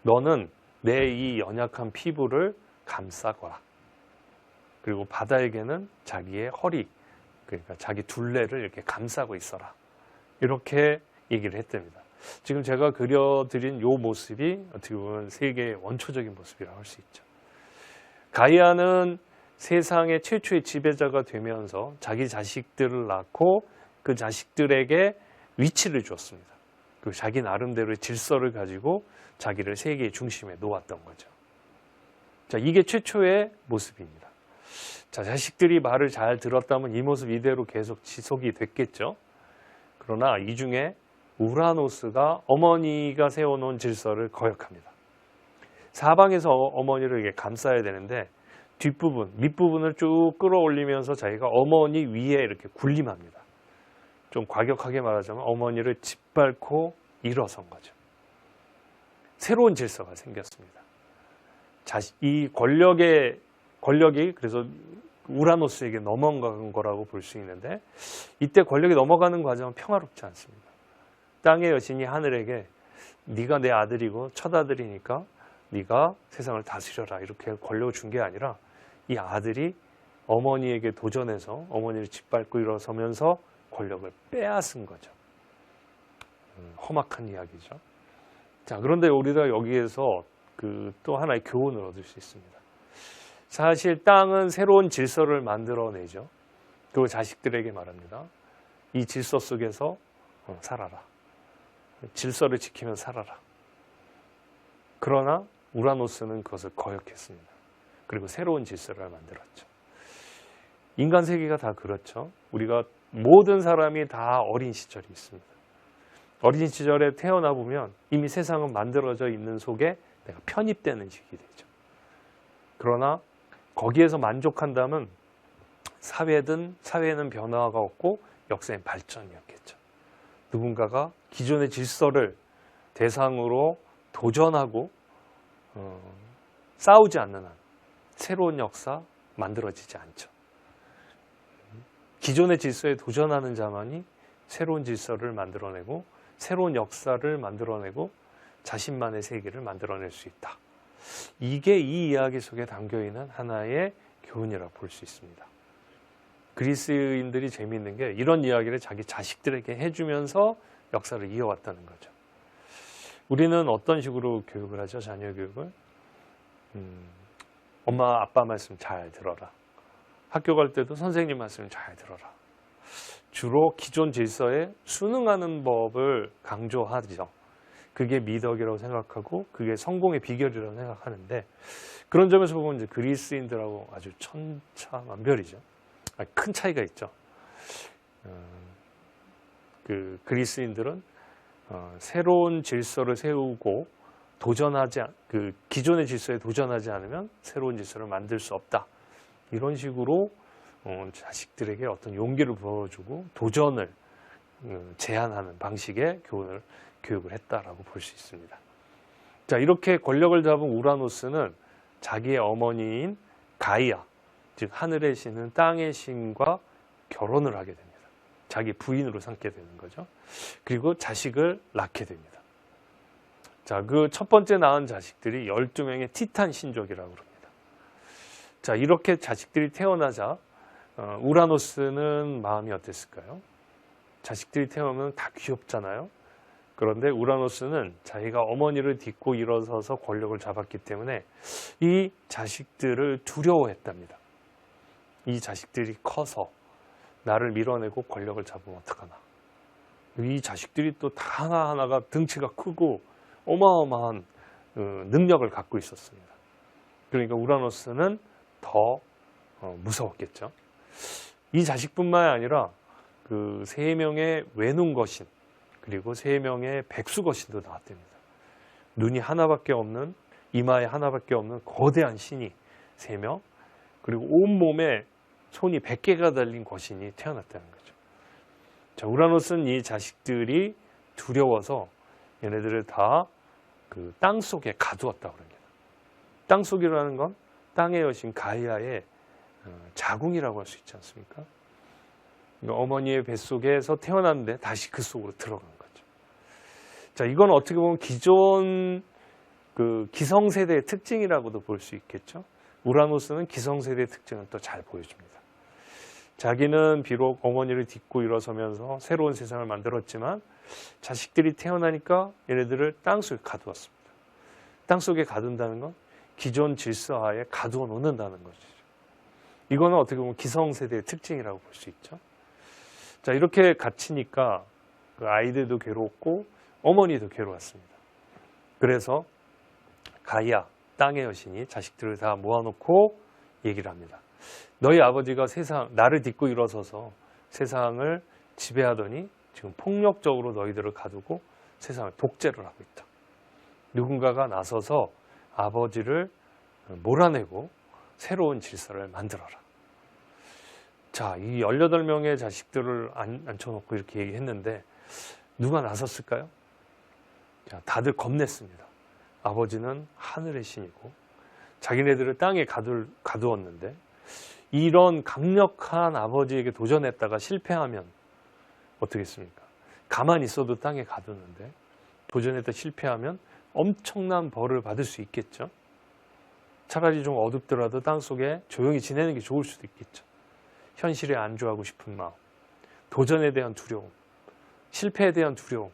너는 내 이 연약한 피부를 감싸거라. 그리고 바다에게는 자기의 허리, 그러니까 자기 둘레를 이렇게 감싸고 있어라. 이렇게 얘기를 했답니다. 지금 제가 그려드린 이 모습이 어떻게 보면 세계의 원초적인 모습이라고 할 수 있죠. 가이아는 세상의 최초의 지배자가 되면서 자기 자식들을 낳고 그 자식들에게 위치를 주었습니다. 그 자기 나름대로의 질서를 가지고 자기를 세계의 중심에 놓았던 거죠. 자, 이게 최초의 모습입니다. 자, 자식들이 말을 잘 들었다면 이 모습 이대로 계속 지속이 됐겠죠. 그러나 이 중에 우라노스가 어머니가 세워놓은 질서를 거역합니다. 사방에서 어머니를 이렇게 감싸야 되는데 뒷부분, 밑부분을 쭉 끌어올리면서 자기가 어머니 위에 이렇게 군림합니다. 좀 과격하게 말하자면 어머니를 짓밟고 일어선 거죠. 새로운 질서가 생겼습니다. 이 권력이 그래서 우라노스에게 넘어간 거라고 볼 수 있는데 이때 권력이 넘어가는 과정은 평화롭지 않습니다. 땅의 여신이 하늘에게 네가 내 아들이고 첫 아들이니까 네가 세상을 다스려라 이렇게 권력을 준 게 아니라 이 아들이 어머니에게 도전해서 어머니를 짓밟고 일어서면서 권력을 빼앗은 거죠. 험악한 이야기죠. 자, 그런데 우리가 여기에서 또 하나의 교훈을 얻을 수 있습니다. 사실 땅은 새로운 질서를 만들어내죠. 그리고 자식들에게 말합니다. 이 질서 속에서 살아라. 질서를 지키며 살아라. 그러나 우라노스는 그것을 거역했습니다. 그리고 새로운 질서를 만들었죠. 인간 세계가 다 그렇죠. 우리가 모든 사람이 다 어린 시절이 있습니다. 어린 시절에 태어나 보면 이미 세상은 만들어져 있는 속에 내가 편입되는 시기 되죠. 그러나 거기에서 만족한다면 사회는 변화가 없고 역사엔 발전이었겠죠. 누군가가 기존의 질서를 대상으로 도전하고 싸우지 않는 한 새로운 역사 만들어지지 않죠. 기존의 질서에 도전하는 자만이 새로운 질서를 만들어내고 새로운 역사를 만들어내고 자신만의 세계를 만들어낼 수 있다. 이게 이 이야기 속에 담겨있는 하나의 교훈이라고 볼 수 있습니다. 그리스인들이 재미있는 게 이런 이야기를 자기 자식들에게 해주면서 역사를 이어왔다는 거죠. 우리는 어떤 식으로 교육을 하죠? 자녀 교육을? 엄마 아빠 말씀 잘 들어라. 학교 갈 때도 선생님 말씀 잘 들어라. 주로 기존 질서에 순응하는 법을 강조하죠. 그게 미덕이라고 생각하고 그게 성공의 비결이라고 생각하는데 그런 점에서 보면 이제 그리스인들하고 아주 천차만별이죠. 큰 차이가 있죠. 그리스인들은 새로운 질서를 세우고 기존의 질서에 도전하지 않으면 새로운 질서를 만들 수 없다. 이런 식으로 자식들에게 어떤 용기를 부어주고 도전을 제한하는 방식의 교육을 했다라고 볼 수 있습니다. 자, 이렇게 권력을 잡은 우라노스는 자기의 어머니인 가이아, 즉 하늘의 신은 땅의 신과 결혼을 하게 됩니다. 자기 부인으로 삼게 되는 거죠. 그리고 자식을 낳게 됩니다. 자, 그 첫 번째 낳은 자식들이 12명의 티탄 신족이라고 합니다. 자, 이렇게 자식들이 태어나자 우라노스는 마음이 어땠을까요? 자식들이 태어나면 다 귀엽잖아요. 그런데 우라노스는 자기가 어머니를 딛고 일어서서 권력을 잡았기 때문에 이 자식들을 두려워했답니다. 이 자식들이 커서 나를 밀어내고 권력을 잡으면 어떡하나. 이 자식들이 또 다 하나하나가 등치가 크고 어마어마한 능력을 갖고 있었습니다. 그러니까 우라노스는 더 무서웠겠죠. 이 자식뿐만 아니라 그 3명의 외눈 거신 그리고 3명의 백수 거신도 나왔답니다. 눈이 하나밖에 없는 이마에 하나밖에 없는 거대한 신이 3명 그리고 온몸에 손이 100개가 달린 거신이 태어났다는 거죠. 자, 우라노스는 이 자식들이 두려워서 얘네들을 다 그 땅 속에 가두었다고 합니다. 땅 속이라는 건 땅의 여신 가이아의 자궁이라고 할 수 있지 않습니까? 어머니의 뱃속에서 태어났는데 다시 그 속으로 들어간 거죠. 자, 이건 어떻게 보면 기존 기성세대의 특징이라고도 볼 수 있겠죠. 우라노스는 기성세대의 특징을 또 잘 보여줍니다. 자기는 비록 어머니를 딛고 일어서면서 새로운 세상을 만들었지만 자식들이 태어나니까 얘네들을 땅속에 가두었습니다. 땅속에 가둔다는 건 기존 질서하에 가두어 놓는다는 것이죠. 이거는 어떻게 보면 기성세대의 특징이라고 볼 수 있죠. 자, 이렇게 갇히니까 그 아이들도 괴롭고 어머니도 괴로웠습니다. 그래서 가이아, 땅의 여신이 자식들을 다 모아놓고 얘기를 합니다. 너희 아버지가 나를 딛고 일어서서 세상을 지배하더니 지금 폭력적으로 너희들을 가두고 세상을 독재를 하고 있다. 누군가가 나서서 아버지를 몰아내고 새로운 질서를 만들어라. 자, 이 18명의 자식들을 앉혀놓고 이렇게 얘기했는데 누가 나섰을까요? 자, 다들 겁냈습니다. 아버지는 하늘의 신이고 자기네들을 땅에 가두었는데 이런 강력한 아버지에게 도전했다가 실패하면 어떻겠습니까? 가만히 있어도 땅에 가두는데 도전했다 실패하면 엄청난 벌을 받을 수 있겠죠. 차라리 좀 어둡더라도 땅속에 조용히 지내는 게 좋을 수도 있겠죠. 현실에 안주하고 싶은 마음, 도전에 대한 두려움, 실패에 대한 두려움,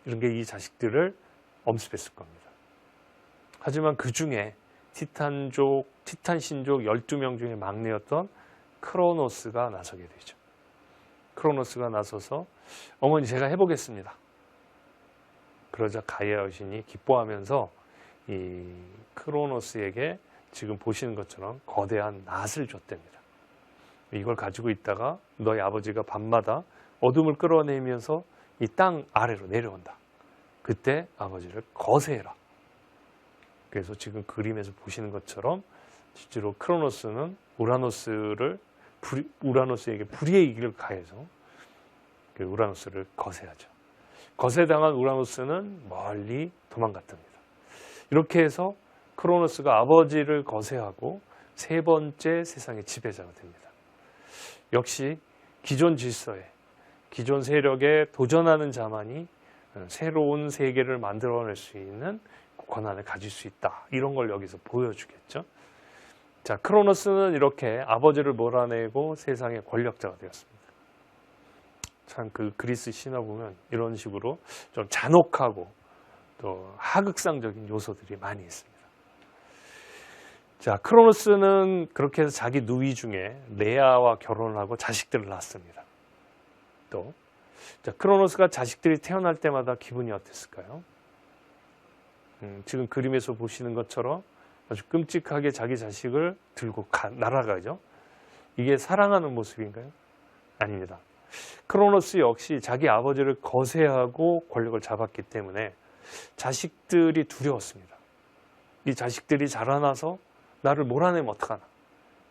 이런 게 이 자식들을 엄습했을 겁니다. 하지만 그 중에 티탄 신족 12명 중에 막내였던 크로노스가 나서게 되죠. 크로노스가 나서서 어머니 제가 해보겠습니다. 그러자 가이아 여신이 기뻐하면서 이 크로노스에게 지금 보시는 것처럼 거대한 낫을 줬답니다. 이걸 가지고 있다가 너희 아버지가 밤마다 어둠을 끌어내면서 이 땅 아래로 내려온다. 그때 아버지를 거세해라. 그래서 지금 그림에서 보시는 것처럼 실제로 크로노스는 우라노스에게 불의의 이기를 가해서 그 우라노스를 거세하죠. 거세당한 우라노스는 멀리 도망갔답니다. 이렇게 해서 크로노스가 아버지를 거세하고 세 번째 세상의 지배자가 됩니다. 역시 기존 질서에, 기존 세력에 도전하는 자만이 새로운 세계를 만들어낼 수 있는 권한을 가질 수 있다. 이런 걸 여기서 보여주겠죠. 자, 크로노스는 이렇게 아버지를 몰아내고 세상의 권력자가 되었습니다. 참 그 그리스 신화 보면 이런 식으로 좀 잔혹하고 또 하극상적인 요소들이 많이 있습니다. 자, 크로노스는 그렇게 해서 자기 누이 중에 레아와 결혼을 하고 자식들을 낳습니다. 또 자, 크로노스가 자식들이 태어날 때마다 기분이 어땠을까요? 지금 그림에서 보시는 것처럼 아주 끔찍하게 자기 자식을 들고 날아가죠. 이게 사랑하는 모습인가요? 아닙니다. 크로노스 역시 자기 아버지를 거세하고 권력을 잡았기 때문에 자식들이 두려웠습니다. 이 자식들이 자라나서 나를 몰아내면 어떡하나.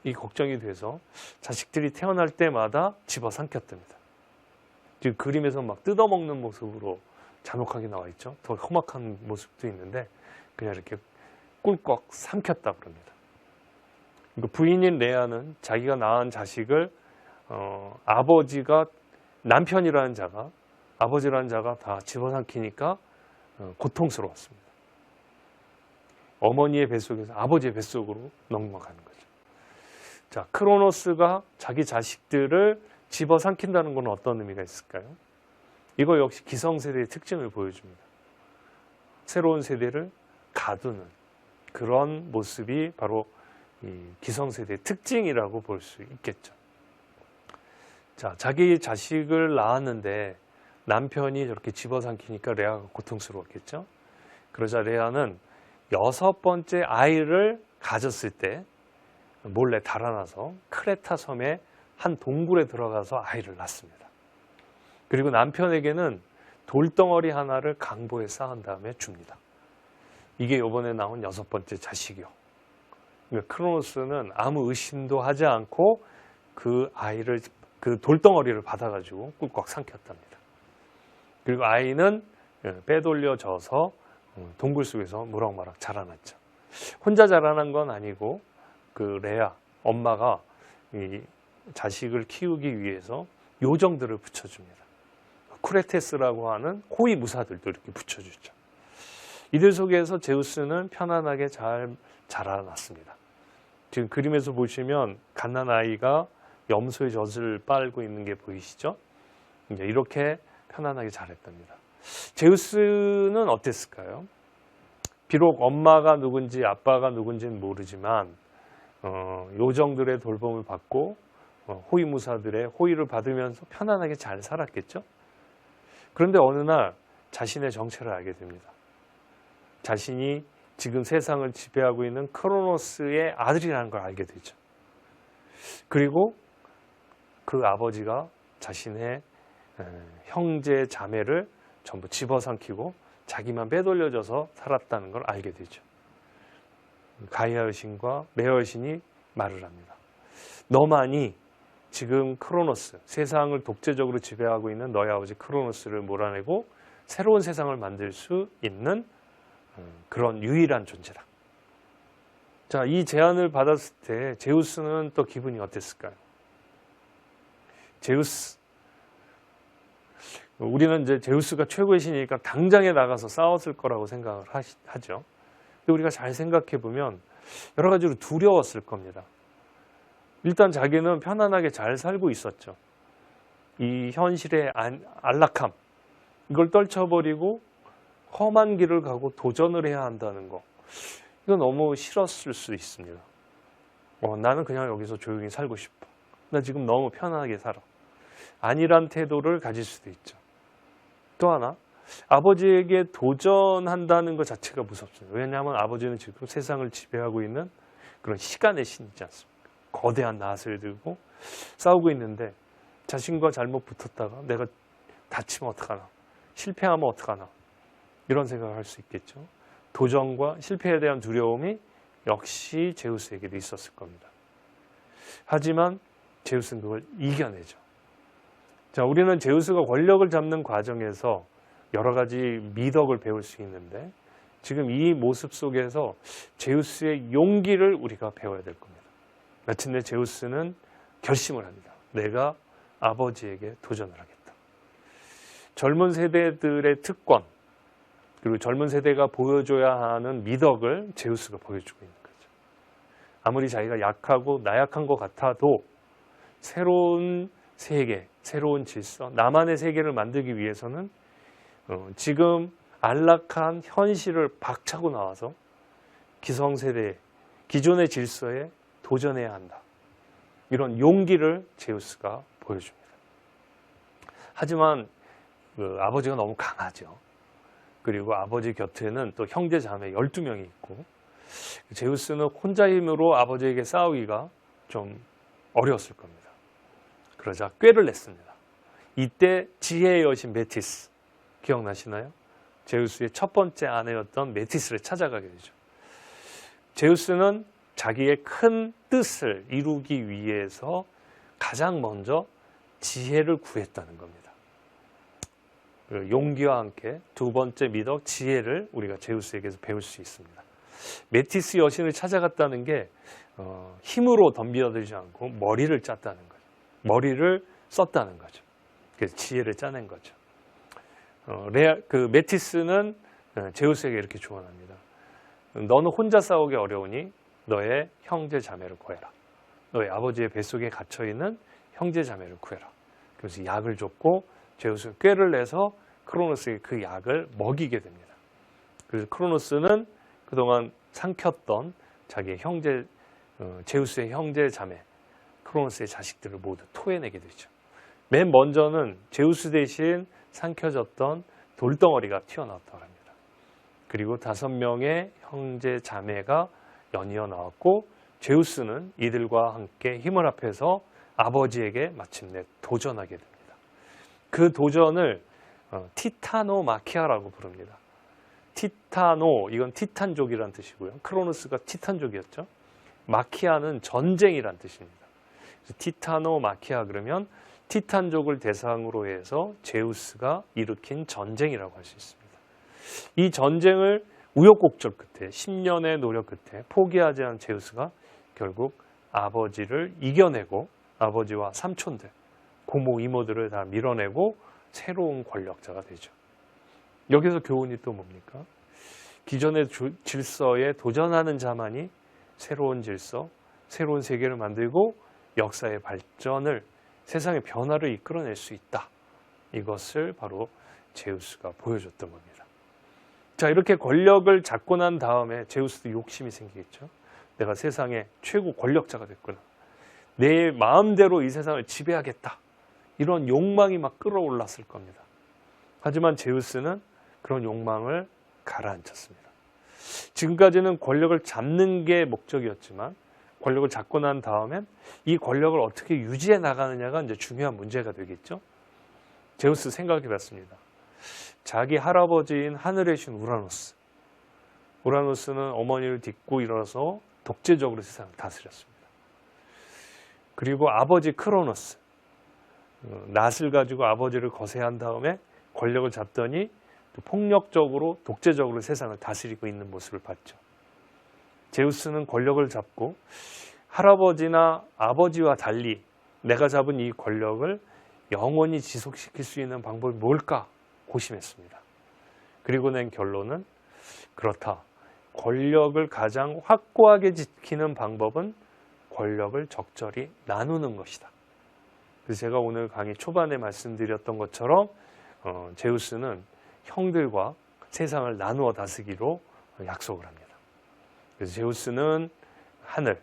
이 걱정이 돼서 자식들이 태어날 때마다 집어삼켰답니다. 지금 그림에서 막 뜯어먹는 모습으로 잔혹하게 나와 있죠. 더 험악한 모습도 있는데 그냥 이렇게 꿀꺽 삼켰다 그럽니다. 부인인 레아는 자기가 낳은 자식을 남편이라는 자가, 아버지라는 자가 다 집어삼키니까 고통스러웠습니다. 어머니의 뱃속에서 아버지의 뱃속으로 넘어가는 거죠. 자, 크로노스가 자기 자식들을 집어삼킨다는 건 어떤 의미가 있을까요? 이거 역시 기성세대의 특징을 보여줍니다. 새로운 세대를 가두는 그런 모습이 바로 이 기성세대의 특징이라고 볼 수 있겠죠. 자, 자기 자식을 낳았는데 남편이 저렇게 집어삼키니까 레아가 고통스러웠겠죠. 그러자 레아는 6번째 아이를 가졌을 때 몰래 달아나서 크레타 섬의 한 동굴에 들어가서 아이를 낳습니다. 그리고 남편에게는 돌덩어리 하나를 강보에 쌓은 다음에 줍니다. 이게 이번에 나온 6번째 자식이요. 그러니까 크로노스는 아무 의심도 하지 않고 그 돌덩어리를 받아가지고 꿀꺽 삼켰답니다. 그리고 아이는 빼돌려져서 동굴 속에서 무럭무럭 자라났죠. 혼자 자라난 건 아니고 그 레아 엄마가 이 자식을 키우기 위해서 요정들을 붙여줍니다. 쿠레테스라고 하는 호위 무사들도 이렇게 붙여주죠. 이들 속에서 제우스는 편안하게 잘 자라났습니다. 지금 그림에서 보시면 갓난아이가 염소의 젖을 빨고 있는 게 보이시죠? 이제 이렇게 편안하게 자랐답니다. 제우스는 어땠을까요? 비록 엄마가 누군지 아빠가 누군지는 모르지만 요정들의 돌봄을 받고 호위무사들의 호의를 받으면서 편안하게 잘 살았겠죠. 그런데 어느 날 자신의 정체를 알게 됩니다. 자신이 지금 세상을 지배하고 있는 크로노스의 아들이라는 걸 알게 되죠. 그리고 그 아버지가 자신의 형제 자매를 전부 집어삼키고 자기만 빼돌려져서 살았다는 걸 알게 되죠. 가이아 여신과 메어 여신이 말을 합니다. 너만이 지금 크로노스, 세상을 독재적으로 지배하고 있는 너희 아버지 크로노스를 몰아내고 새로운 세상을 만들 수 있는 그런 유일한 존재다. 자, 이 제안을 받았을 때 제우스는 또 기분이 어땠을까요? 제우스, 우리는 이제 제우스가 최고의 신이니까 당장에 나가서 싸웠을 거라고 생각을 하죠. 근데 우리가 잘 생각해 보면 여러 가지로 두려웠을 겁니다. 일단 자기는 편안하게 잘 살고 있었죠. 이 현실의 안락함, 이걸 떨쳐버리고 험한 길을 가고 도전을 해야 한다는 거, 이거 너무 싫었을 수 있습니다. 나는 그냥 여기서 조용히 살고 싶어. 나 지금 너무 편안하게 살아. 아니란 태도를 가질 수도 있죠. 또 하나, 아버지에게 도전한다는 것 자체가 무섭습니다. 왜냐하면 아버지는 지금 세상을 지배하고 있는 그런 시간의 신이지 않습니까? 거대한 낫을 들고 싸우고 있는데 자신과 잘못 붙었다가 내가 다치면 어떡하나, 실패하면 어떡하나, 이런 생각을 할 수 있겠죠. 도전과 실패에 대한 두려움이 역시 제우스에게도 있었을 겁니다. 하지만 제우스는 그걸 이겨내죠. 자, 우리는 제우스가 권력을 잡는 과정에서 여러 가지 미덕을 배울 수 있는데 지금 이 모습 속에서 제우스의 용기를 우리가 배워야 될 겁니다. 마침내 제우스는 결심을 합니다. 내가 아버지에게 도전을 하겠다. 젊은 세대들의 특권, 그리고 젊은 세대가 보여줘야 하는 미덕을 제우스가 보여주고 있는 거죠. 아무리 자기가 약하고 나약한 것 같아도 새로운 세계, 새로운 질서, 나만의 세계를 만들기 위해서는 지금 안락한 현실을 박차고 나와서 기성세대, 기존의 질서에 도전해야 한다. 이런 용기를 제우스가 보여줍니다. 하지만 아버지가 너무 강하죠. 그리고 아버지 곁에는 또 형제 자매 12명이 있고 제우스는 혼자 힘으로 아버지에게 싸우기가 좀 어려웠을 겁니다. 그러자 꾀를 냈습니다. 이때 지혜의 여신 메티스, 기억나시나요? 제우스의 첫 번째 아내였던 메티스를 찾아가게 되죠. 제우스는 자기의 큰 뜻을 이루기 위해서 가장 먼저 지혜를 구했다는 겁니다. 용기와 함께 두 번째 미덕 지혜를 우리가 제우스에게서 배울 수 있습니다. 메티스 여신을 찾아갔다는 게 힘으로 덤벼들지 않고 머리를 짰다는 거죠. 머리를 썼다는 거죠. 그래서 지혜를 짜낸 거죠. 메티스는 제우스에게 이렇게 조언합니다. 너는 혼자 싸우기 어려우니 너의 형제 자매를 구해라. 너의 아버지의 뱃속에 갇혀있는 형제 자매를 구해라. 그래서 약을 줬고 제우스는 꾀를 내서 크로노스에게 그 약을 먹이게 됩니다. 그래서 크로노스는 그동안 삼켰던 자기의 제우스의 형제 자매, 크로노스의 자식들을 모두 토해내게 되죠. 맨 먼저는 제우스 대신 삼켜졌던 돌덩어리가 튀어나왔다고 합니다. 그리고 5명의 형제 자매가 연이어 나왔고 제우스는 이들과 함께 힘을 합해서 아버지에게 마침내 도전하게 됩니다. 그 도전을 티타노 마키아라고 부릅니다. 티타노, 이건 티탄족이란 뜻이고요. 크로노스가 티탄족이었죠. 마키아는 전쟁이란 뜻입니다. 티타노 마키아 그러면 티탄족을 대상으로 해서 제우스가 일으킨 전쟁이라고 할 수 있습니다. 이 전쟁을 우여곡절 끝에 10년의 노력 끝에 포기하지 않은 제우스가 결국 아버지를 이겨내고 아버지와 삼촌들, 고모, 이모들을 다 밀어내고 새로운 권력자가 되죠. 여기서 교훈이 또 뭡니까? 기존의 질서에 도전하는 자만이 새로운 질서, 새로운 세계를 만들고 역사의 발전을, 세상의 변화를 이끌어낼 수 있다. 이것을 바로 제우스가 보여줬던 겁니다. 자, 이렇게 권력을 잡고 난 다음에 제우스도 욕심이 생기겠죠. 내가 세상의 최고 권력자가 됐구나. 내 마음대로 이 세상을 지배하겠다. 이런 욕망이 막 끌어올랐을 겁니다. 하지만 제우스는 그런 욕망을 가라앉혔습니다. 지금까지는 권력을 잡는 게 목적이었지만 권력을 잡고 난 다음엔 이 권력을 어떻게 유지해 나가느냐가 이제 중요한 문제가 되겠죠. 제우스 생각해 봤습니다. 자기 할아버지인 하늘의 신 우라노스. 우라노스는 어머니를 딛고 일어나서 독재적으로 세상을 다스렸습니다. 그리고 아버지 크로노스. 낫을 가지고 아버지를 거세한 다음에 권력을 잡더니 폭력적으로 독재적으로 세상을 다스리고 있는 모습을 봤죠. 제우스는 권력을 잡고 할아버지나 아버지와 달리 내가 잡은 이 권력을 영원히 지속시킬 수 있는 방법이 뭘까 고심했습니다. 그리고 낸 결론은 그렇다. 권력을 가장 확고하게 지키는 방법은 권력을 적절히 나누는 것이다. 그래서 제가 오늘 강의 초반에 말씀드렸던 것처럼 제우스는 형들과 세상을 나누어 다스기로 약속을 합니다. 그래서 제우스는 하늘,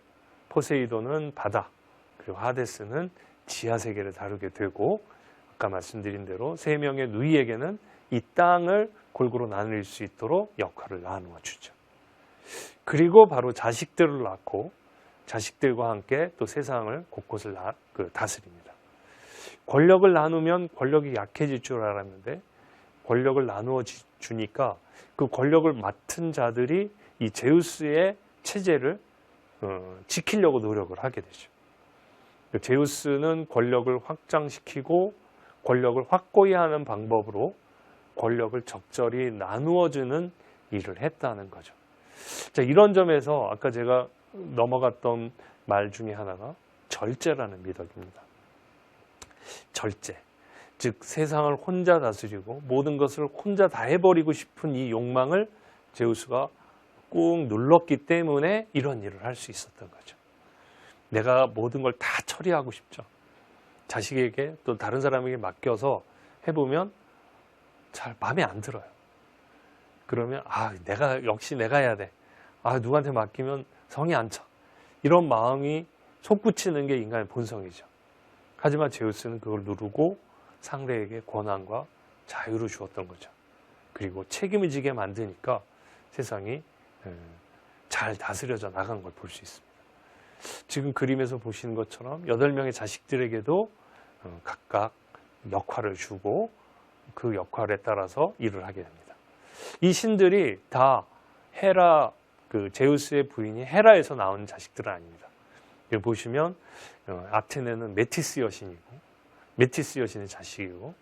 포세이돈은 바다, 그리고 하데스는 지하 세계를 다루게 되고 아까 말씀드린 대로 세 명의 누이에게는 이 땅을 골고루 나눌 수 있도록 역할을 나누어 주죠. 그리고 바로 자식들을 낳고 자식들과 함께 또 세상을 곳곳을 다스립니다. 권력을 나누면 권력이 약해질 줄 알았는데 권력을 나누어 주니까 그 권력을 맡은 자들이 이 제우스의 체제를 지키려고 노력을 하게 되죠. 제우스는 권력을 확장시키고 권력을 확고히 하는 방법으로 권력을 적절히 나누어주는 일을 했다는 거죠. 자, 이런 점에서 아까 제가 넘어갔던 말 중에 하나가 절제라는 미덕입니다. 절제. 즉 세상을 혼자 다스리고 모든 것을 혼자 다 해버리고 싶은 이 욕망을 제우스가 꾹 눌렀기 때문에 이런 일을 할 수 있었던 거죠. 내가 모든 걸 다 처리하고 싶죠. 자식에게 또 다른 사람에게 맡겨서 해보면 잘 마음에 안 들어요. 그러면 역시 내가 해야 돼. 누구한테 맡기면 성이 안 차. 이런 마음이 솟구치는 게 인간의 본성이죠. 하지만 제우스는 그걸 누르고 상대에게 권한과 자유를 주었던 거죠. 그리고 책임을 지게 만드니까 세상이 잘 다스려져 나간 걸 볼 수 있습니다. 지금 그림에서 보시는 것처럼 8명의 자식들에게도 각각 역할을 주고 그 역할에 따라서 일을 하게 됩니다. 이 신들이 다 헤라, 제우스의 부인이 헤라에서 나온 자식들은 아닙니다. 여기 보시면 아테네는 메티스 여신이고 메티스 여신의 자식이고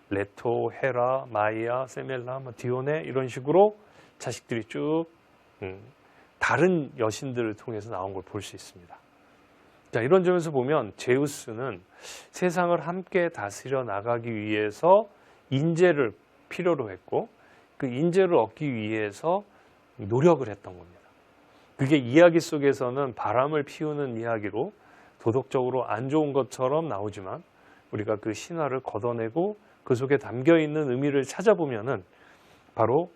레토, 헤라, 마이아, 세멜라, 디오네 이런 식으로 자식들이 쭉 다른 여신들을 통해서 나온 걸 볼 수 있습니다. 자, 이런 점에서 보면 제우스는 세상을 함께 다스려 나가기 위해서 인재를 필요로 했고 그 인재를 얻기 위해서 노력을 했던 겁니다. 그게 이야기 속에서는 바람을 피우는 이야기로 도덕적으로 안 좋은 것처럼 나오지만 우리가 그 신화를 걷어내고 그 속에 담겨있는 의미를 찾아보면은 바로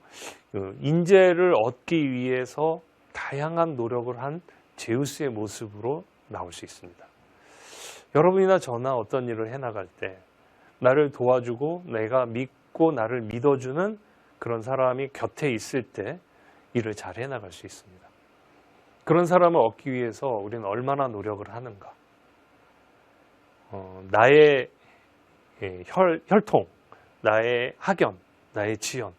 인재를 얻기 위해서 다양한 노력을 한 제우스의 모습으로 나올 수 있습니다. 여러분이나 저나 어떤 일을 해나갈 때 나를 도와주고 내가 믿고 나를 믿어주는 그런 사람이 곁에 있을 때 일을 잘 해나갈 수 있습니다. 그런 사람을 얻기 위해서 우리는 얼마나 노력을 하는가. 나의 혈통, 나의 학연, 나의 지연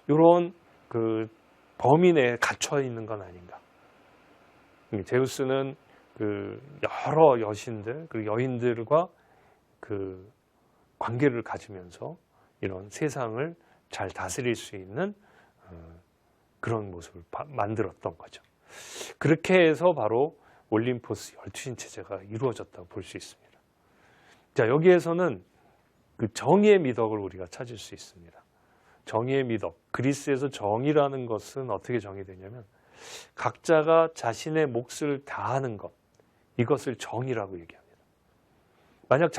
이런 그 범위 내에 갇혀 있는 건 아닌가. 제우스는 그 여러 여신들 그리고 여인들과 그 관계를 가지면서 이런 세상을 잘 다스릴 수 있는 그런 모습을 만들었던 거죠. 그렇게 해서 바로 올림포스 12신 체제가 이루어졌다고 볼 수 있습니다. 자, 여기에서는 그 정의의 미덕을 우리가 찾을 수 있습니다. 정의의 미덕. 그리스에서 정의라는 것은 어떻게 정의되냐면 각자가 자신의 몫을 다하는 것. 이것을 정의라고 얘기합니다. 만약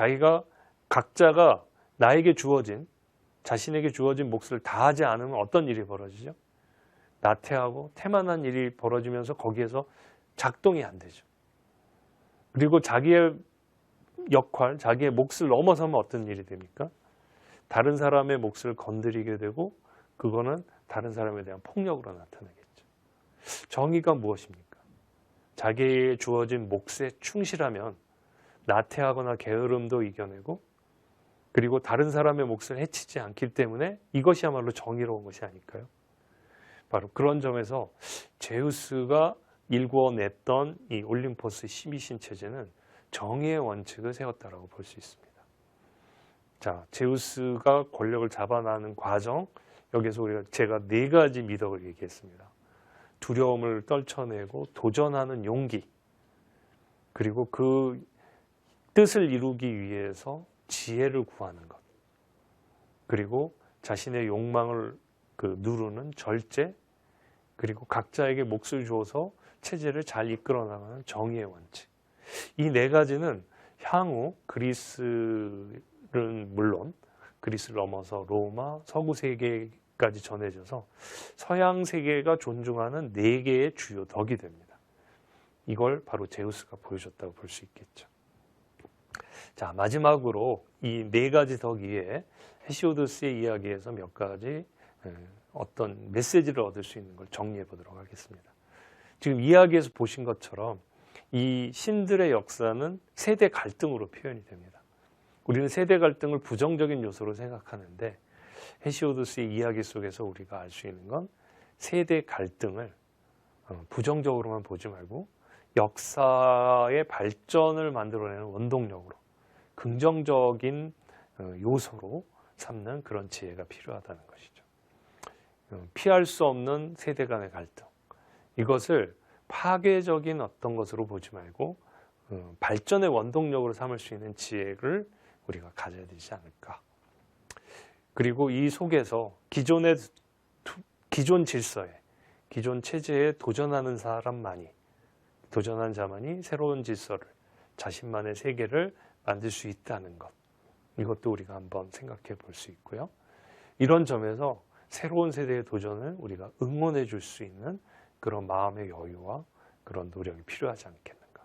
각자가 나에게 주어진 자신에게 주어진 몫을 다하지 않으면 어떤 일이 벌어지죠? 나태하고 태만한 일이 벌어지면서 거기에서 작동이 안 되죠. 그리고 자기의 역할, 자기의 몫을 넘어서면 어떤 일이 됩니까? 다른 사람의 몫을 건드리게 되고 그거는 다른 사람에 대한 폭력으로 나타나겠죠. 정의가 무엇입니까? 자기에게 주어진 몫에 충실하면 나태하거나 게으름도 이겨내고 그리고 다른 사람의 몫을 해치지 않기 때문에 이것이야말로 정의로운 것이 아닐까요? 바로 그런 점에서 제우스가 일궈냈던 이 올림포스 12신 체제는 정의의 원칙을 세웠다라고 볼 수 있습니다. 자, 제우스가 권력을 잡아나는 과정, 여기서 제가 4가지 미덕을 얘기했습니다. 두려움을 떨쳐내고 도전하는 용기, 그리고 그 뜻을 이루기 위해서 지혜를 구하는 것, 그리고 자신의 욕망을 누르는 절제, 그리고 각자에게 몫을 주어서 체제를 잘 이끌어 나가는 정의의 원칙. 이 4가지는 향후 그리스는 물론 그리스를 넘어서 로마, 서구 세계까지 전해져서 서양 세계가 존중하는 4개의 주요 덕이 됩니다. 이걸 바로 제우스가 보여줬다고 볼 수 있겠죠. 자, 마지막으로 이 4가지 덕 위에 헤시오도스의 이야기에서 몇 가지 어떤 메시지를 얻을 수 있는 걸 정리해 보도록 하겠습니다. 지금 이야기에서 보신 것처럼 이 신들의 역사는 세대 갈등으로 표현이 됩니다. 우리는 세대 갈등을 부정적인 요소로 생각하는데 헤시오도스의 이야기 속에서 우리가 알 수 있는 건 세대 갈등을 부정적으로만 보지 말고 역사의 발전을 만들어내는 원동력으로 긍정적인 요소로 삼는 그런 지혜가 필요하다는 것이죠. 피할 수 없는 세대 간의 갈등, 이것을 파괴적인 어떤 것으로 보지 말고 발전의 원동력으로 삼을 수 있는 지혜를 우리가 가져야 되지 않을까. 그리고 이 속에서 기존 질서에, 기존 체제에 도전하는 자만이 새로운 질서를, 자신만의 세계를 만들 수 있다는 것, 이것도 우리가 한번 생각해 볼 수 있고요. 이런 점에서 새로운 세대의 도전을 우리가 응원해 줄 수 있는 그런 마음의 여유와 그런 노력이 필요하지 않겠는가.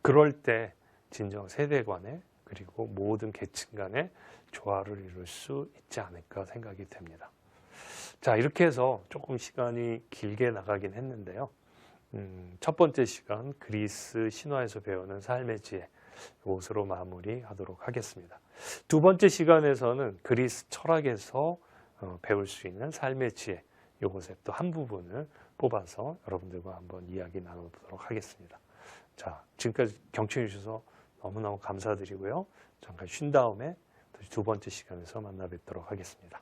그럴 때 진정 세대 간에 그리고 모든 계층 간의 조화를 이룰 수 있지 않을까 생각이 됩니다. 자, 이렇게 해서 조금 시간이 길게 나가긴 했는데요. 첫 번째 시간 그리스 신화에서 배우는 삶의 지혜, 이것으로 마무리하도록 하겠습니다. 두 번째 시간에서는 그리스 철학에서 배울 수 있는 삶의 지혜, 이것의 또 한 부분을 뽑아서 여러분들과 한번 이야기 나눠보도록 하겠습니다. 자, 지금까지 경청해 주셔서 너무너무 감사드리고요. 잠깐 쉰 다음에 두 번째 시간에서 만나 뵙도록 하겠습니다.